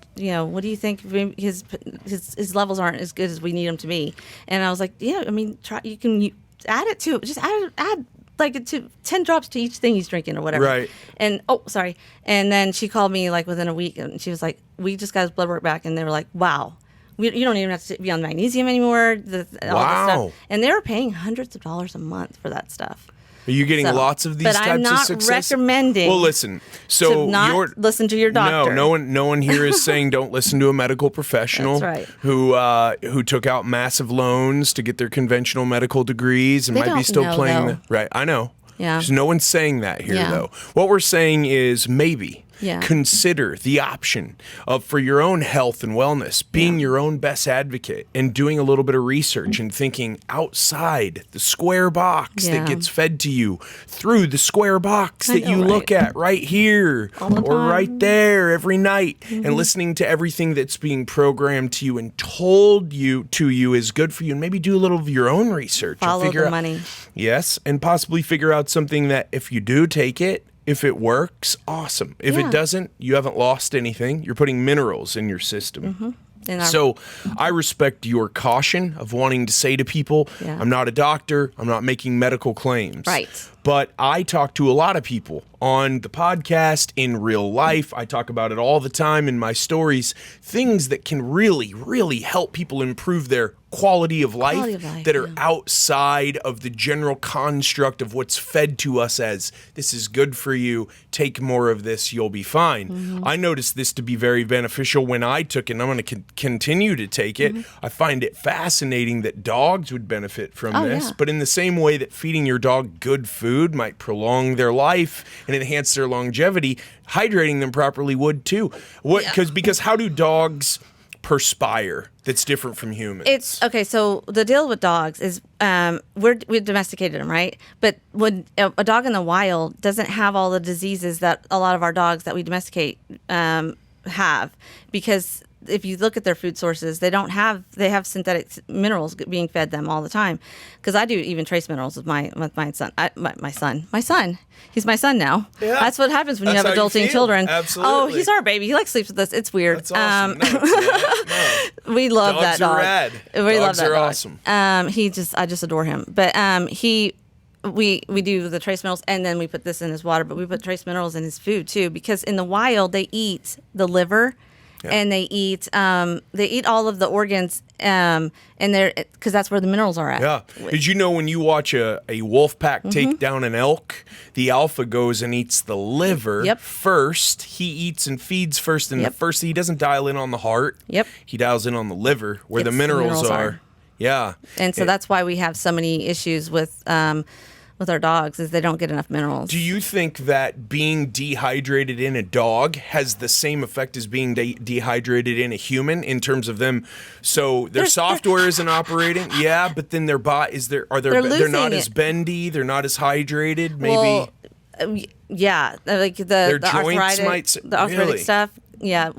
what do you think? His levels aren't as good as we need them to be." And I was like, "Yeah, I mean, you can add it to just add like to 10 drops to each thing he's drinking or whatever." Right. And sorry. And then she called me like within a week, and she was like, "We just got his blood work back," and they were like, "Wow. You don't even have to be on magnesium anymore." All this stuff. And they were paying hundreds of dollars a month for that stuff. Are you getting lots of these types of success? But I'm not recommending. Well, listen. So to not listen to your doctor. No one here is saying don't listen to a medical professional. That's right. Who took out massive loans to get their conventional medical degrees and might be still playing. Right. I know. Yeah. There's no one saying that here though. What we're saying is maybe. Consider the option of, for your own health and wellness, being your own best advocate and doing a little bit of research and thinking outside the square box that gets fed to you through the square box that you look at right here or right there every night, and listening to everything that's being programmed to you and told to you is good for you, and maybe do a little of your own research. Follow the money. Yes, and possibly figure out something that if you do take it, if it works, awesome. If it doesn't, you haven't lost anything. You're putting minerals in your system. So I respect your caution of wanting to say to people, I'm not a doctor, I'm not making medical claims. Right. But I talk to a lot of people on the podcast, in real life. I talk about it all the time in my stories, things that can really, really help people improve their quality of life that are outside of the general construct of what's fed to us as this is good for you, take more of this, you'll be fine. I noticed this to be very beneficial when I took it, and I'm going to continue to take it. I find it fascinating that dogs would benefit from this, but in the same way that feeding your dog good food might prolong their life and enhance their longevity, hydrating them properly would too. Because how do dogs perspire that's different from humans? It's okay. So the deal with dogs is we've domesticated them, right? But when a dog in the wild doesn't have all the diseases that a lot of our dogs that we domesticate have, because if you look at their food sources, they have synthetic minerals being fed them all the time. Because I do even trace minerals with my son. My son. He's my son now. Yeah. That's what happens when you have adulting children. Absolutely. Oh, he's our baby. He sleeps with us. It's weird. That's awesome. We love Dogs that dog. Are rad. We love that dog. Awesome. I just adore him. But we do the trace minerals, and then we put this in his water. But we put trace minerals in his food too, because in the wild they eat the liver and they eat all of the organs, and they're because that's where the minerals are at. Yeah. Did you know when you watch a wolf pack take down an elk, the alpha goes and eats the liver first. He eats and feeds first, and the first he doesn't dial in on the heart. Yep. He dials in on the liver where the minerals are. Yeah. And so that's why we have so many issues with our dogs is they don't get enough minerals. Do you think that being dehydrated in a dog has the same effect as being dehydrated in a human in terms of them? So their software isn't operating, but then their body they're not as bendy, they're not as hydrated, maybe. Well, like the joints arthritic stuff. Yeah.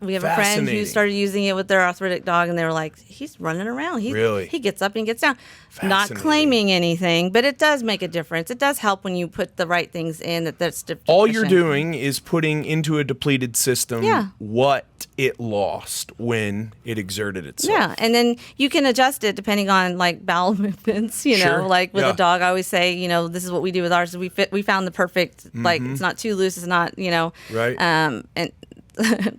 We have a friend who started using it with their arthritic dog, and they were like, he's running around. He gets up and gets down. Not claiming anything, but it does make a difference. It does help when you put the right things in that's deficient. All you're doing is putting into a depleted system what it lost when it exerted itself. Yeah, and then you can adjust it depending on like bowel movements, know, like with a dog. I always say, this is what we do with ours. We found the perfect, like it's not too loose, it's not, right. And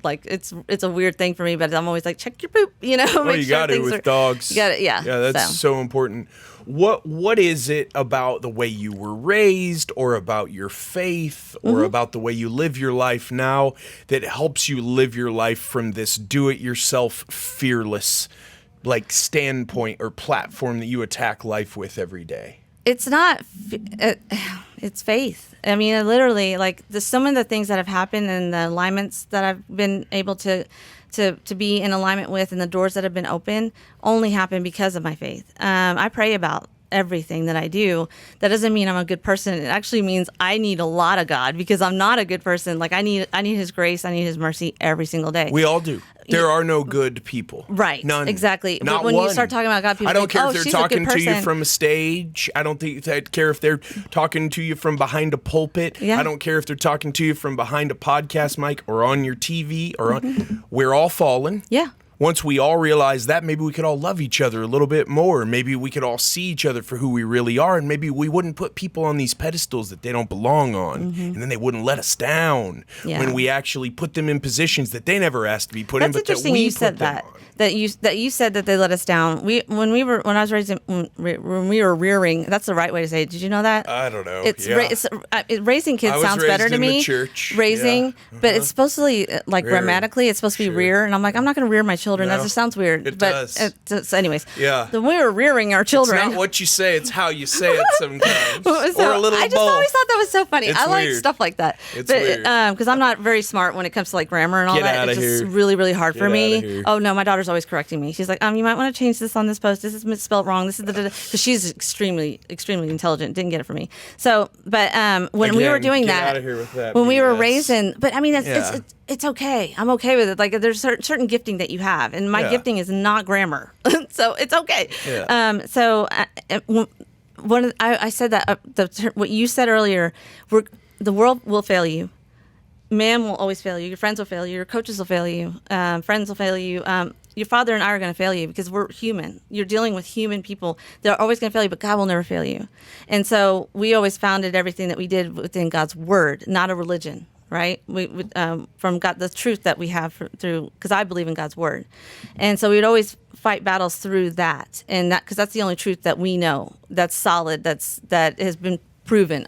like it's a weird thing for me, but I'm always like, check your poop, Well, you got it with dogs. You got it, yeah. Yeah, that's so important. What is it about the way you were raised, or about your faith, or about the way you live your life now that helps you live your life from this do-it-yourself, fearless, like standpoint or platform that you attack life with every day? It's not. It's faith. I mean, literally, like some of the things that have happened and the alignments that I've been able to be in alignment with, and the doors that have been open, only happen because of my faith. I pray about everything that I do. That doesn't mean I'm a good person. It actually means I need a lot of God, because I'm not a good person. Like I need His grace. I need His mercy every single day. We all do. There are no good people. Right. None. Exactly. Not but when one. you start talking about God, people I don't care if she's they're talking a good to you person. from a stage. I don't care if they're talking to you from behind a pulpit. Yeah. I don't care if they're talking to you from behind a podcast mic or on your TV or on. We're all fallen. Yeah. Once we all realize that, maybe we could all love each other a little bit more. Maybe we could all see each other for who we really are, and maybe we wouldn't put people on these pedestals that they don't belong on, and then they wouldn't let us down when we actually put them in positions that they never asked to be put in. That's but interesting. That we You said put them that. on. That you said that they let us down. When I was raising, when we were rearing. That's the right way to say it. Did you know that? I don't know. Raising kids sounds better to me. Church. Raising, but it's supposed to be like grammatically, it's supposed to be rear, and I'm like, I'm not going to rear my children. No, that just sounds weird. it does. So anyways, Yeah. When we were rearing our children, It's not what you say; it's how you say it sometimes, so or a little I just both. always thought that was so funny. It's I like weird. stuff like that. It's but, weird. Because I'm not very smart when it comes to like grammar and all Get that. outta It's just here. really, really hard for Get outta me. here. Oh no, my daughter's always correcting me. She's like, you might want to change this on this post. This is misspelled wrong. This is because she's extremely, extremely intelligent. Didn't get it from me. So, but when we were doing get that, outta here with that when we were BS. raising, but I mean, it's okay. I'm okay with it. Like there's certain gifting that you have, and my gifting is not grammar, so it's okay. Yeah. I said that what you said earlier. The world will fail you. Man will always fail you. Your friends will fail you. Your coaches will fail you. Friends will fail you. Your father and I are going to fail you because we're human. You're dealing with human people. They're always going to fail you, but God will never fail you. And so we always founded everything that we did within God's word, not a religion, right? From God, the truth that we have through, because I believe in God's word. And so we'd always fight battles through that, and that because that's the only truth that we know that's solid, that has been proven,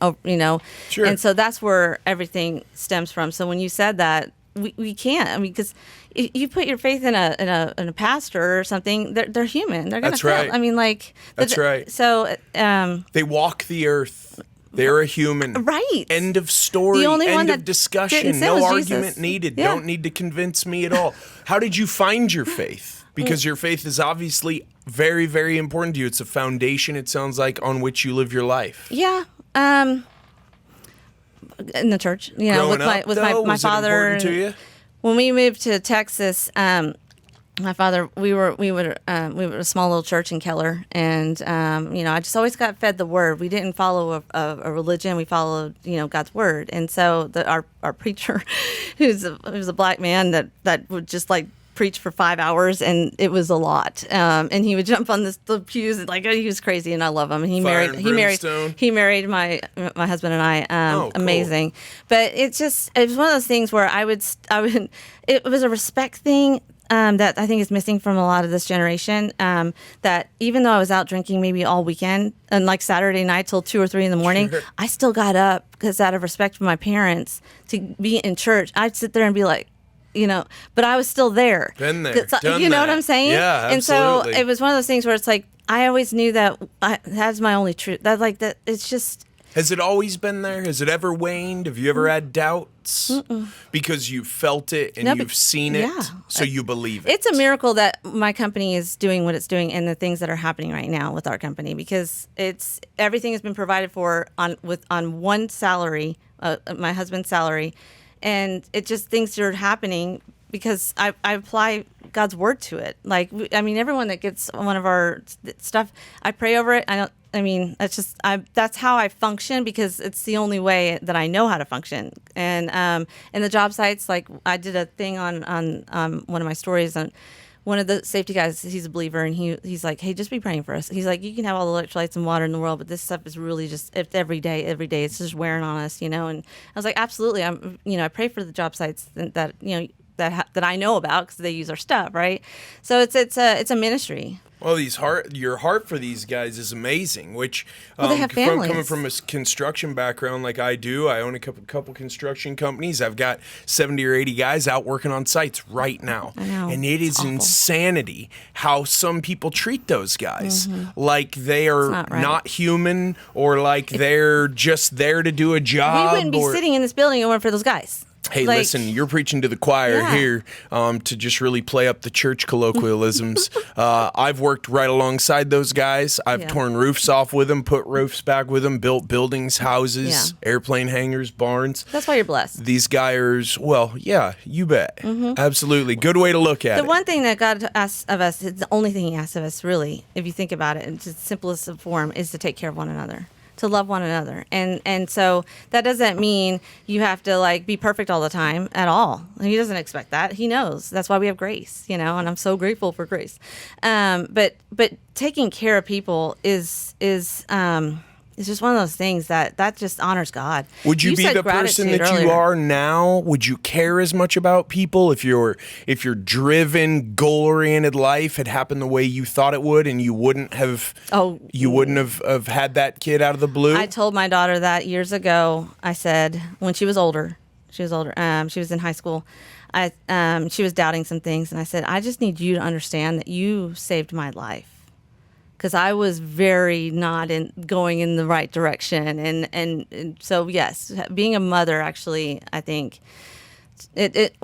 Sure. And so that's where everything stems from. So when you said that, we can't. I mean, because if you put your faith in a pastor or something, they're human. They're gonna That's fail. right. I mean, like That's right. So They walk the earth. They're a human. Right. End of story. The only one End that of discussion. didn't sin No was argument Jesus. needed. Yeah. Don't need to convince me at all. How did you find your faith? Because your faith is obviously very, very important to you. It's a foundation, it sounds like, on which you live your life. Yeah. In the church, Growing with up, my was it father. important to you? When we moved to Texas, my father, we were a small little church in Keller, and I just always got fed the word. We didn't follow a religion; we followed God's word. And so our preacher, who's a black man that would just like preach for 5 hours, and it was a lot. And he would jump on the pews, and like he was crazy, and I love him. And he married my husband and I. Cool. Amazing. But it was one of those things where I would it was a respect thing. That I think is missing from a lot of this generation. That even though I was out drinking maybe all weekend and like Saturday night till 2 or 3 in the morning, I still got up because out of respect for my parents to be in church. I'd sit there and be like, but I was still there. Been there, done you know that. what I'm saying? Yeah, absolutely. And so it was one of those things where it's like I always knew that that's my only truth. That it's just. Has it always been there? Has it ever waned? Have you ever had doubts? Because you felt it and you've seen it, so you believe it. It's a miracle that my company is doing what it's doing and the things that are happening right now with our company, because everything has been provided for on one salary, my husband's salary, and it just things are happening because I apply God's word to it. Like, everyone that gets one of our stuff, I pray over it. That's how I function because it's the only way that I know how to function. And in the job sites, like I did a thing on one of my stories, and one of the safety guys, he's a believer, and he's like, hey, just be praying for us. He's like, you can have all the electrolytes and water in the world, but this stuff is really just every day, it's just wearing on us, And I was like, absolutely, I pray for the job sites that that I know about because they use our stuff, right? So it's a ministry. Well, your heart for these guys is amazing. Which they have families. Coming from a construction background like I do, I own a couple construction companies. I've got 70 or 80 guys out working on sites right now, I know. And it is insanity how some people treat those guys like they are not human, or like they're just there to do a job. We wouldn't be sitting in this building if it weren't for those guys. Hey, listen, you're preaching to the choir here to just really play up the church colloquialisms. I've worked right alongside those guys. I've torn roofs off with them, put roofs back with them, built buildings, houses, airplane hangars, barns. That's why you're blessed. These guys, you bet. Absolutely. Good way to look at it. The one thing that God asks of us, the only thing he asks of us, really, if you think about it in its simplest form, is to take care of one another. To love one another. And so that doesn't mean you have to be perfect all the time at all. He doesn't expect that. He knows. That's why we have grace, and I'm so grateful for grace. But taking care of people is just one of those things that just honors God. Would you be the person that you are now? Would you care as much about people if your driven, goal-oriented life had happened the way you thought it would, and you wouldn't have have had that kid out of the blue? I told my daughter that years ago. I said when she was older. She was in high school. She was doubting some things, and I said, I just need you to understand that you saved my life. Because I was very not going in the right direction. And so, yes, being a mother, actually, I think it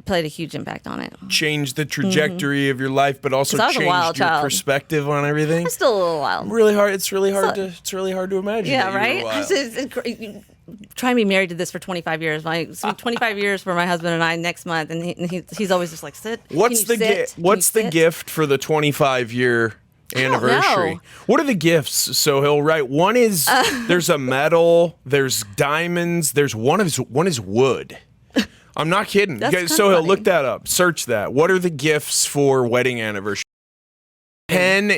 played a huge impact on it. Changed the trajectory of your life, but also changed your perspective on everything. I'm still a little wild. Really hard. It's really hard to imagine. Yeah, right? Try and be married to this for 25 years. 25 years for my husband and I next month. And he's always just like, sit. What's the gift for the 25-year anniversary? What are the gifts? So he'll write, one is there's a medal, there's diamonds, there's one is wood. I'm not kidding. So he'll look that up, search that. What are the gifts for wedding anniversary? 10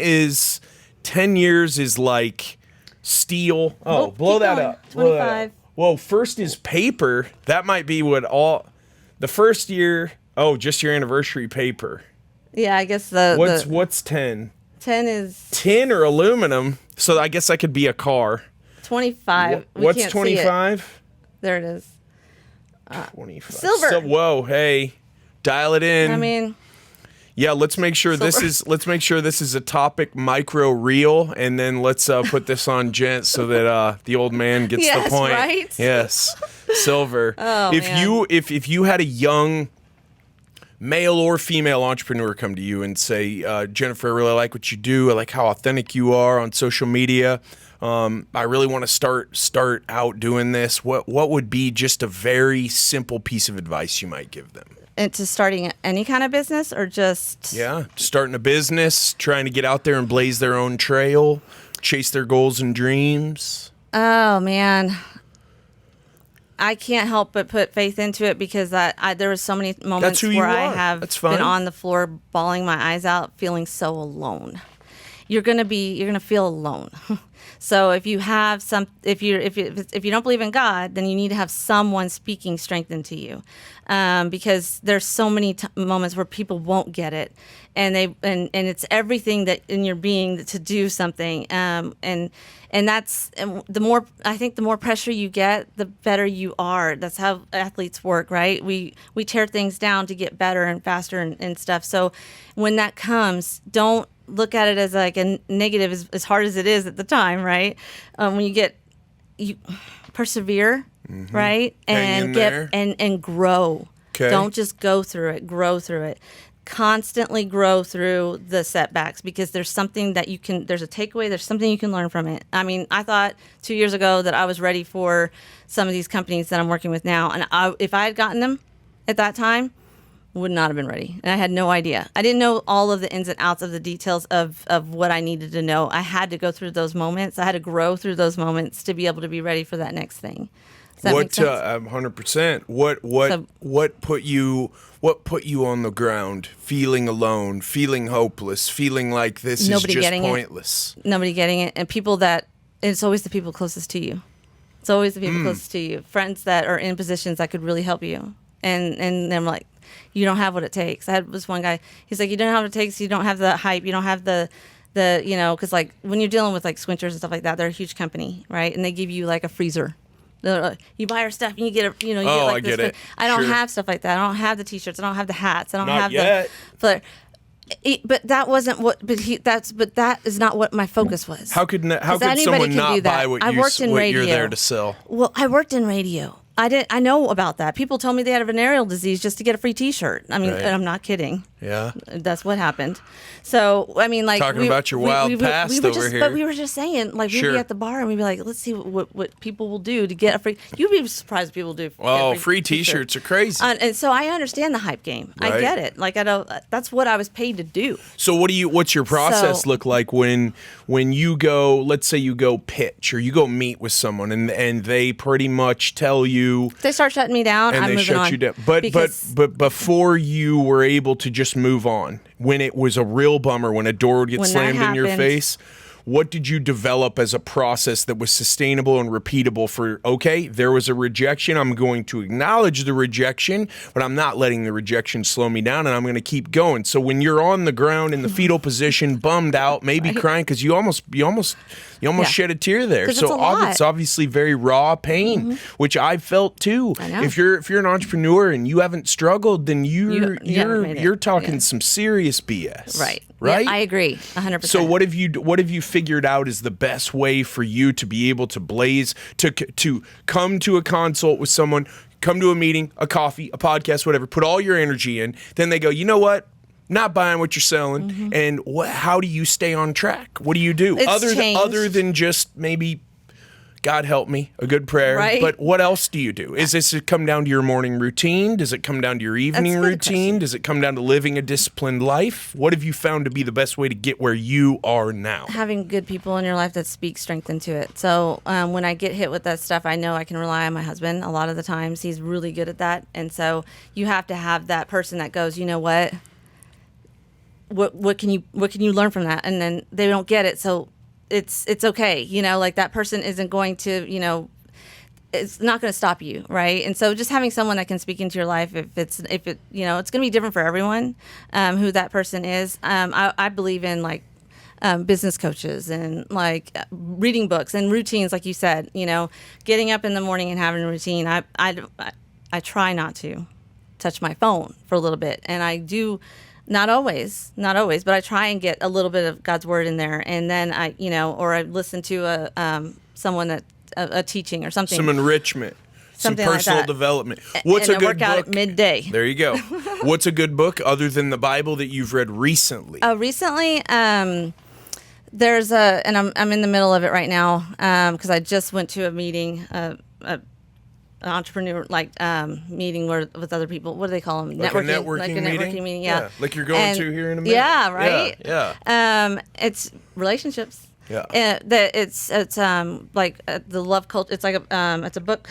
years is like steel. Oh, blow that up. 25. Whoa, first is paper. That might be the first year. Oh, just your anniversary paper. Yeah, I guess what's 10? 10 is tin or aluminum, so I guess I could be a car. 25. What's 25? There it is. 25. Silver. Whoa, hey, dial it in. Yeah, let's make sure this is a topic micro reel, and then let's put this on gent so that the old man gets the point. Right? Yes, silver. Oh, if you had a young male or female entrepreneur come to you and say, Jennifer, I really like what you do. I like how authentic you are on social media. I really want to start out doing this. What would be just a very simple piece of advice you might give them? Into starting any kind of business, or just starting a business, trying to get out there and blaze their own trail, chase their goals and dreams? Oh man, I can't help but put faith into it because there were so many moments where I have been on the floor bawling my eyes out, feeling so alone. You're gonna feel alone. So if you have if you don't believe in God, then you need to have someone speaking strength into you, because there's so many moments where people won't get it, and it's everything that in your being to do something, and that's the more pressure you get, the better you are. That's how athletes work, right? We tear things down to get better and faster and stuff. So when that comes, don't look at it as like a negative, as hard as it is at the time, right? When you persevere, right? And and grow. Okay. Don't just go through it, grow through it. Constantly grow through the setbacks, because there's something that there's a takeaway, there's something you can learn from it. I mean, I thought 2 years ago that I was ready for some of these companies that I'm working with now. And if I had gotten them at that time, would not have been ready. And I had no idea. I didn't know all of the ins and outs of the details of what I needed to know. I had to go through those moments. I had to grow through those moments to be able to be ready for that next thing. Does that make sense? 100%. What put you on the ground, feeling alone, feeling hopeless, feeling like this is just pointless? Nobody getting it. And it's always the people closest to you. It's always the people closest to you. Friends that are in positions that could really help you. And I'm like, you don't have what it takes. I had this one guy, he's like, you don't have what it takes, you don't have the hype, you don't have the because like when you're dealing with like Swinters and stuff like that, they're a huge company, right? And they give you like a freezer. You buy our stuff and you get you get like I this. get it. I don't have stuff like that. I don't have the t-shirts. I don't have the hats. I don't Not have yet. But that wasn't what. But that is not what my focus was. How could someone not buy what you're there to sell? Well, I worked in radio. I know about that. People told me they had a venereal disease just to get a free T-shirt. I mean, I'm not kidding. Yeah, that's what happened. So I mean, like talking about your wild past over here. But we were just saying, like, we'd be at the bar and we'd be like, let's see what people will do to get a free. You'd be surprised what people do. Free T-shirts are crazy. And so I understand the hype game. Right. I get it. Like I don't. That's what I was paid to do. So what's your process look like when you go? Let's say you go pitch or you go meet with someone and they pretty much tell you they start shutting me down. And I'm they shut you down. But before you were able to just move on, when it was a real bummer, when a door would get slammed in your face, what did you develop as a process that was sustainable and repeatable for, okay, there was a rejection, I'm going to acknowledge the rejection, but I'm not letting the rejection slow me down, and I'm going to keep going. So when you're on the ground in the fetal position, bummed out, maybe crying because you almost shed a tear there. So it's obviously very raw pain, which I felt too. I know. If you're an entrepreneur and you haven't struggled, then you're talking some serious BS. Right. Right? Yeah, I agree 100%. So what have you figured out is the best way for you to be able to to come to a consult with someone, come to a meeting, a coffee, a podcast, whatever, put all your energy in, then they go, you know what? Not buying what you're selling. And how do you stay on track? What do you do? Other than just maybe, God help me, a good prayer. Right. But what else do you do? Is this come down to your morning routine? Does it come down to your evening routine? Does it come down to living a disciplined life? What have you found to be the best way to get where you are now? Having good people in your life that speak strength into it. So when I get hit with that stuff, I know I can rely on my husband a lot of the times. He's really good at that. And so you have to have that person that goes, you know what? What can you learn from that? And then they don't get it, so it's okay, like that person isn't going to, it's not going to stop you, right? And so just having someone that can speak into your life, it's going to be different for everyone, who that person is. I believe in like business coaches and like reading books and routines, like you said, getting up in the morning and having a routine. I try not to touch my phone for a little bit, and I do. Not always, but I try and get a little bit of God's word in there, and then I listen to someone a teaching or something. Some enrichment, something some personal like that. Development. What's a good workout book? At midday. There you go. What's a good book other than the Bible that you've read recently? Recently, there's and I'm in the middle of it right now because I just went to a meeting. An entrepreneur meeting with other people. What do they call them? Like networking meeting. Yeah. Like you're going to here in a minute. Yeah, right. Yeah. It's relationships. Yeah. It's like the love culture. It's like it's a book.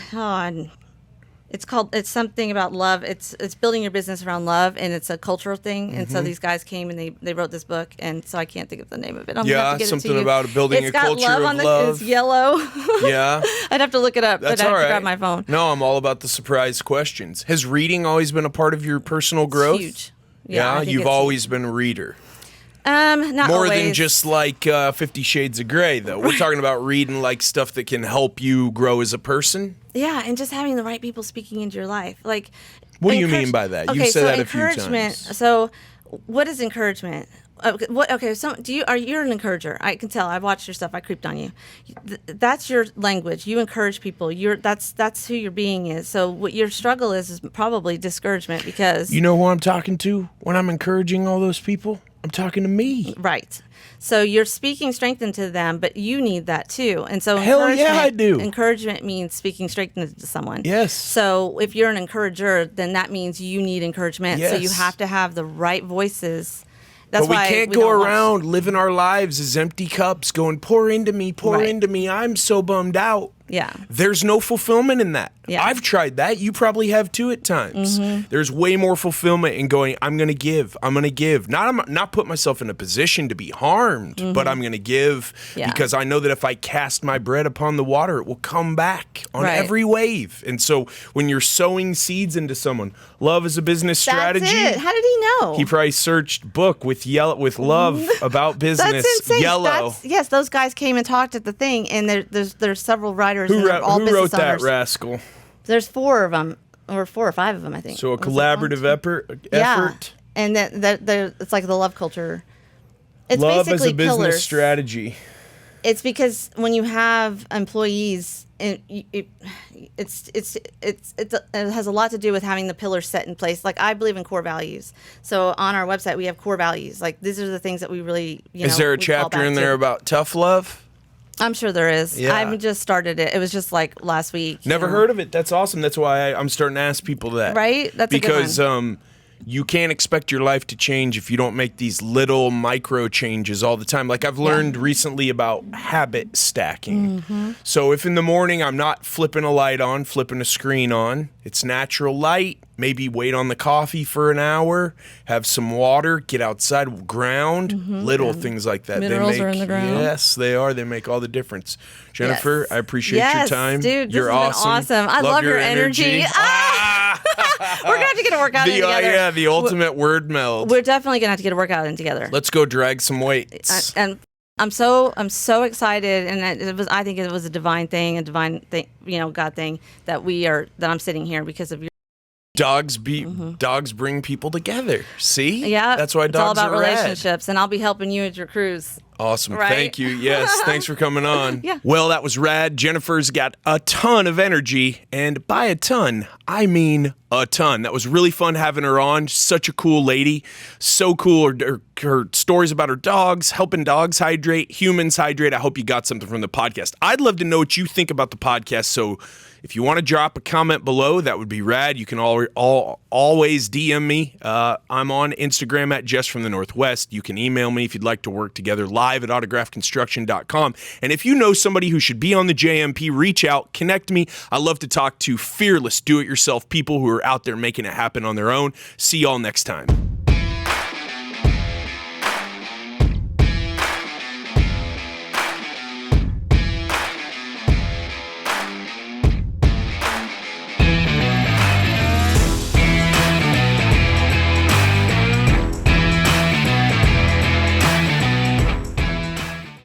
It's something about love. It's building your business around love, and it's a cultural thing. And so these guys came and they wrote this book, and so I can't think of the name of it. I'm gonna have to get something it to you. about building It's a got culture love of on love. It's yellow. Yeah. I'd have to look it up, That's but I all have to right. grab my phone. No, I'm all about the surprise questions. Has reading always been a part of your personal growth? Huge. Yeah, I think you've it's always been a reader. not More always. than just like 50 Shades of Grey, though. We're talking about reading like stuff that can help you grow as a person. Yeah, and just having the right people speaking into your life. Like, What do you mean by that? You've said that a few encouragement. times. So, what is encouragement? Okay, so you're an encourager. I can tell. I watched your stuff. I creeped on you. That's your language. You encourage people. That's who your being is. So what your struggle is probably discouragement because You know who I'm talking to when I'm encouraging all those people? I'm talking to me. right. So you're speaking strength into them, but you need that too. And so Hell yeah, I do. Encouragement means speaking strength into someone. Yes. So if you're an encourager, then that means you need encouragement. So you Yes. have to have the right voices. That's But we why can't we go don't watch- around living our lives as empty cups going, pour into me, pour Right. into me. I'm so bummed out. Yeah. There's no fulfillment in that. Yeah. I've tried that. You probably have too at times. Mm-hmm. There's way more fulfillment in going, I'm going to give. I'm going to give. Not put myself in a position to be harmed, but I'm going to give Mm-hmm. Yeah. because I know that if I cast my bread upon the water, it will come back on Right. every wave. And so when you're sowing seeds into someone, love is a business strategy. That's it. How did he know? He probably searched book with love about business. That's insane. Yellow. Yes, those guys came and talked at the thing, and there's several writers. Who and they're all wrote business that owners. rascal? There's 4 of them, or 4 or 5 of them, I think. So a Was it collaborative one? effort. And it's like the love culture. It's Love as basically a business pillars. strategy. It's because when you have employees, it has a lot to do with having the pillars set in place. Like I believe in core values. So on our website we have core values. Like these are the things that we really Is there a we call chapter back in to. there about tough love? I'm sure there is. Yeah. I've just started it. It was just like last week. Never heard of it. That's awesome. That's why I'm starting to ask people that. Right? That's a good because one. you can't expect your life to change if you don't make these little micro changes all the time. Like I've learned recently about habit stacking. Mm-hmm. So if in the morning I'm not flipping a light on, flipping a screen on, it's natural light. Maybe wait on the coffee for an hour, have some water, get outside, ground, little things like that. Minerals they make, are in the ground. Yes, they are. They make all the difference. Jennifer, Yes. I appreciate Yes, your time. dude, this You're has been awesome. I love your energy. We're gonna have to get a workout in together. Yeah, the ultimate word meld. We're definitely gonna have to get a workout in together. Let's go drag some weights. And I'm so excited, and I think it was a divine thing, God thing that I'm sitting here because of your. Dogs bring people together. See? Yeah, That's why it's all dogs about are rad. relationships, and I'll be helping you at your cruise. Awesome. Right? Thank you. Yes. Thanks for coming on. Yeah. Well, that was rad. Jennifer's got a ton of energy. And by a ton, I mean a ton. That was really fun having her on. Such a cool lady. So cool. Her stories about her dogs, helping dogs hydrate, humans hydrate. I hope you got something from the podcast. I'd love to know what you think about the podcast. So if you want to drop a comment below, that would be rad. You can always DM me. I'm on Instagram at Jess from the Northwest. You can email me if you'd like to work together live at autographconstruction.com. And if you know somebody who should be on the JMP, reach out, connect me. I love to talk to fearless do-it-yourself people who are out there making it happen on their own. See y'all next time.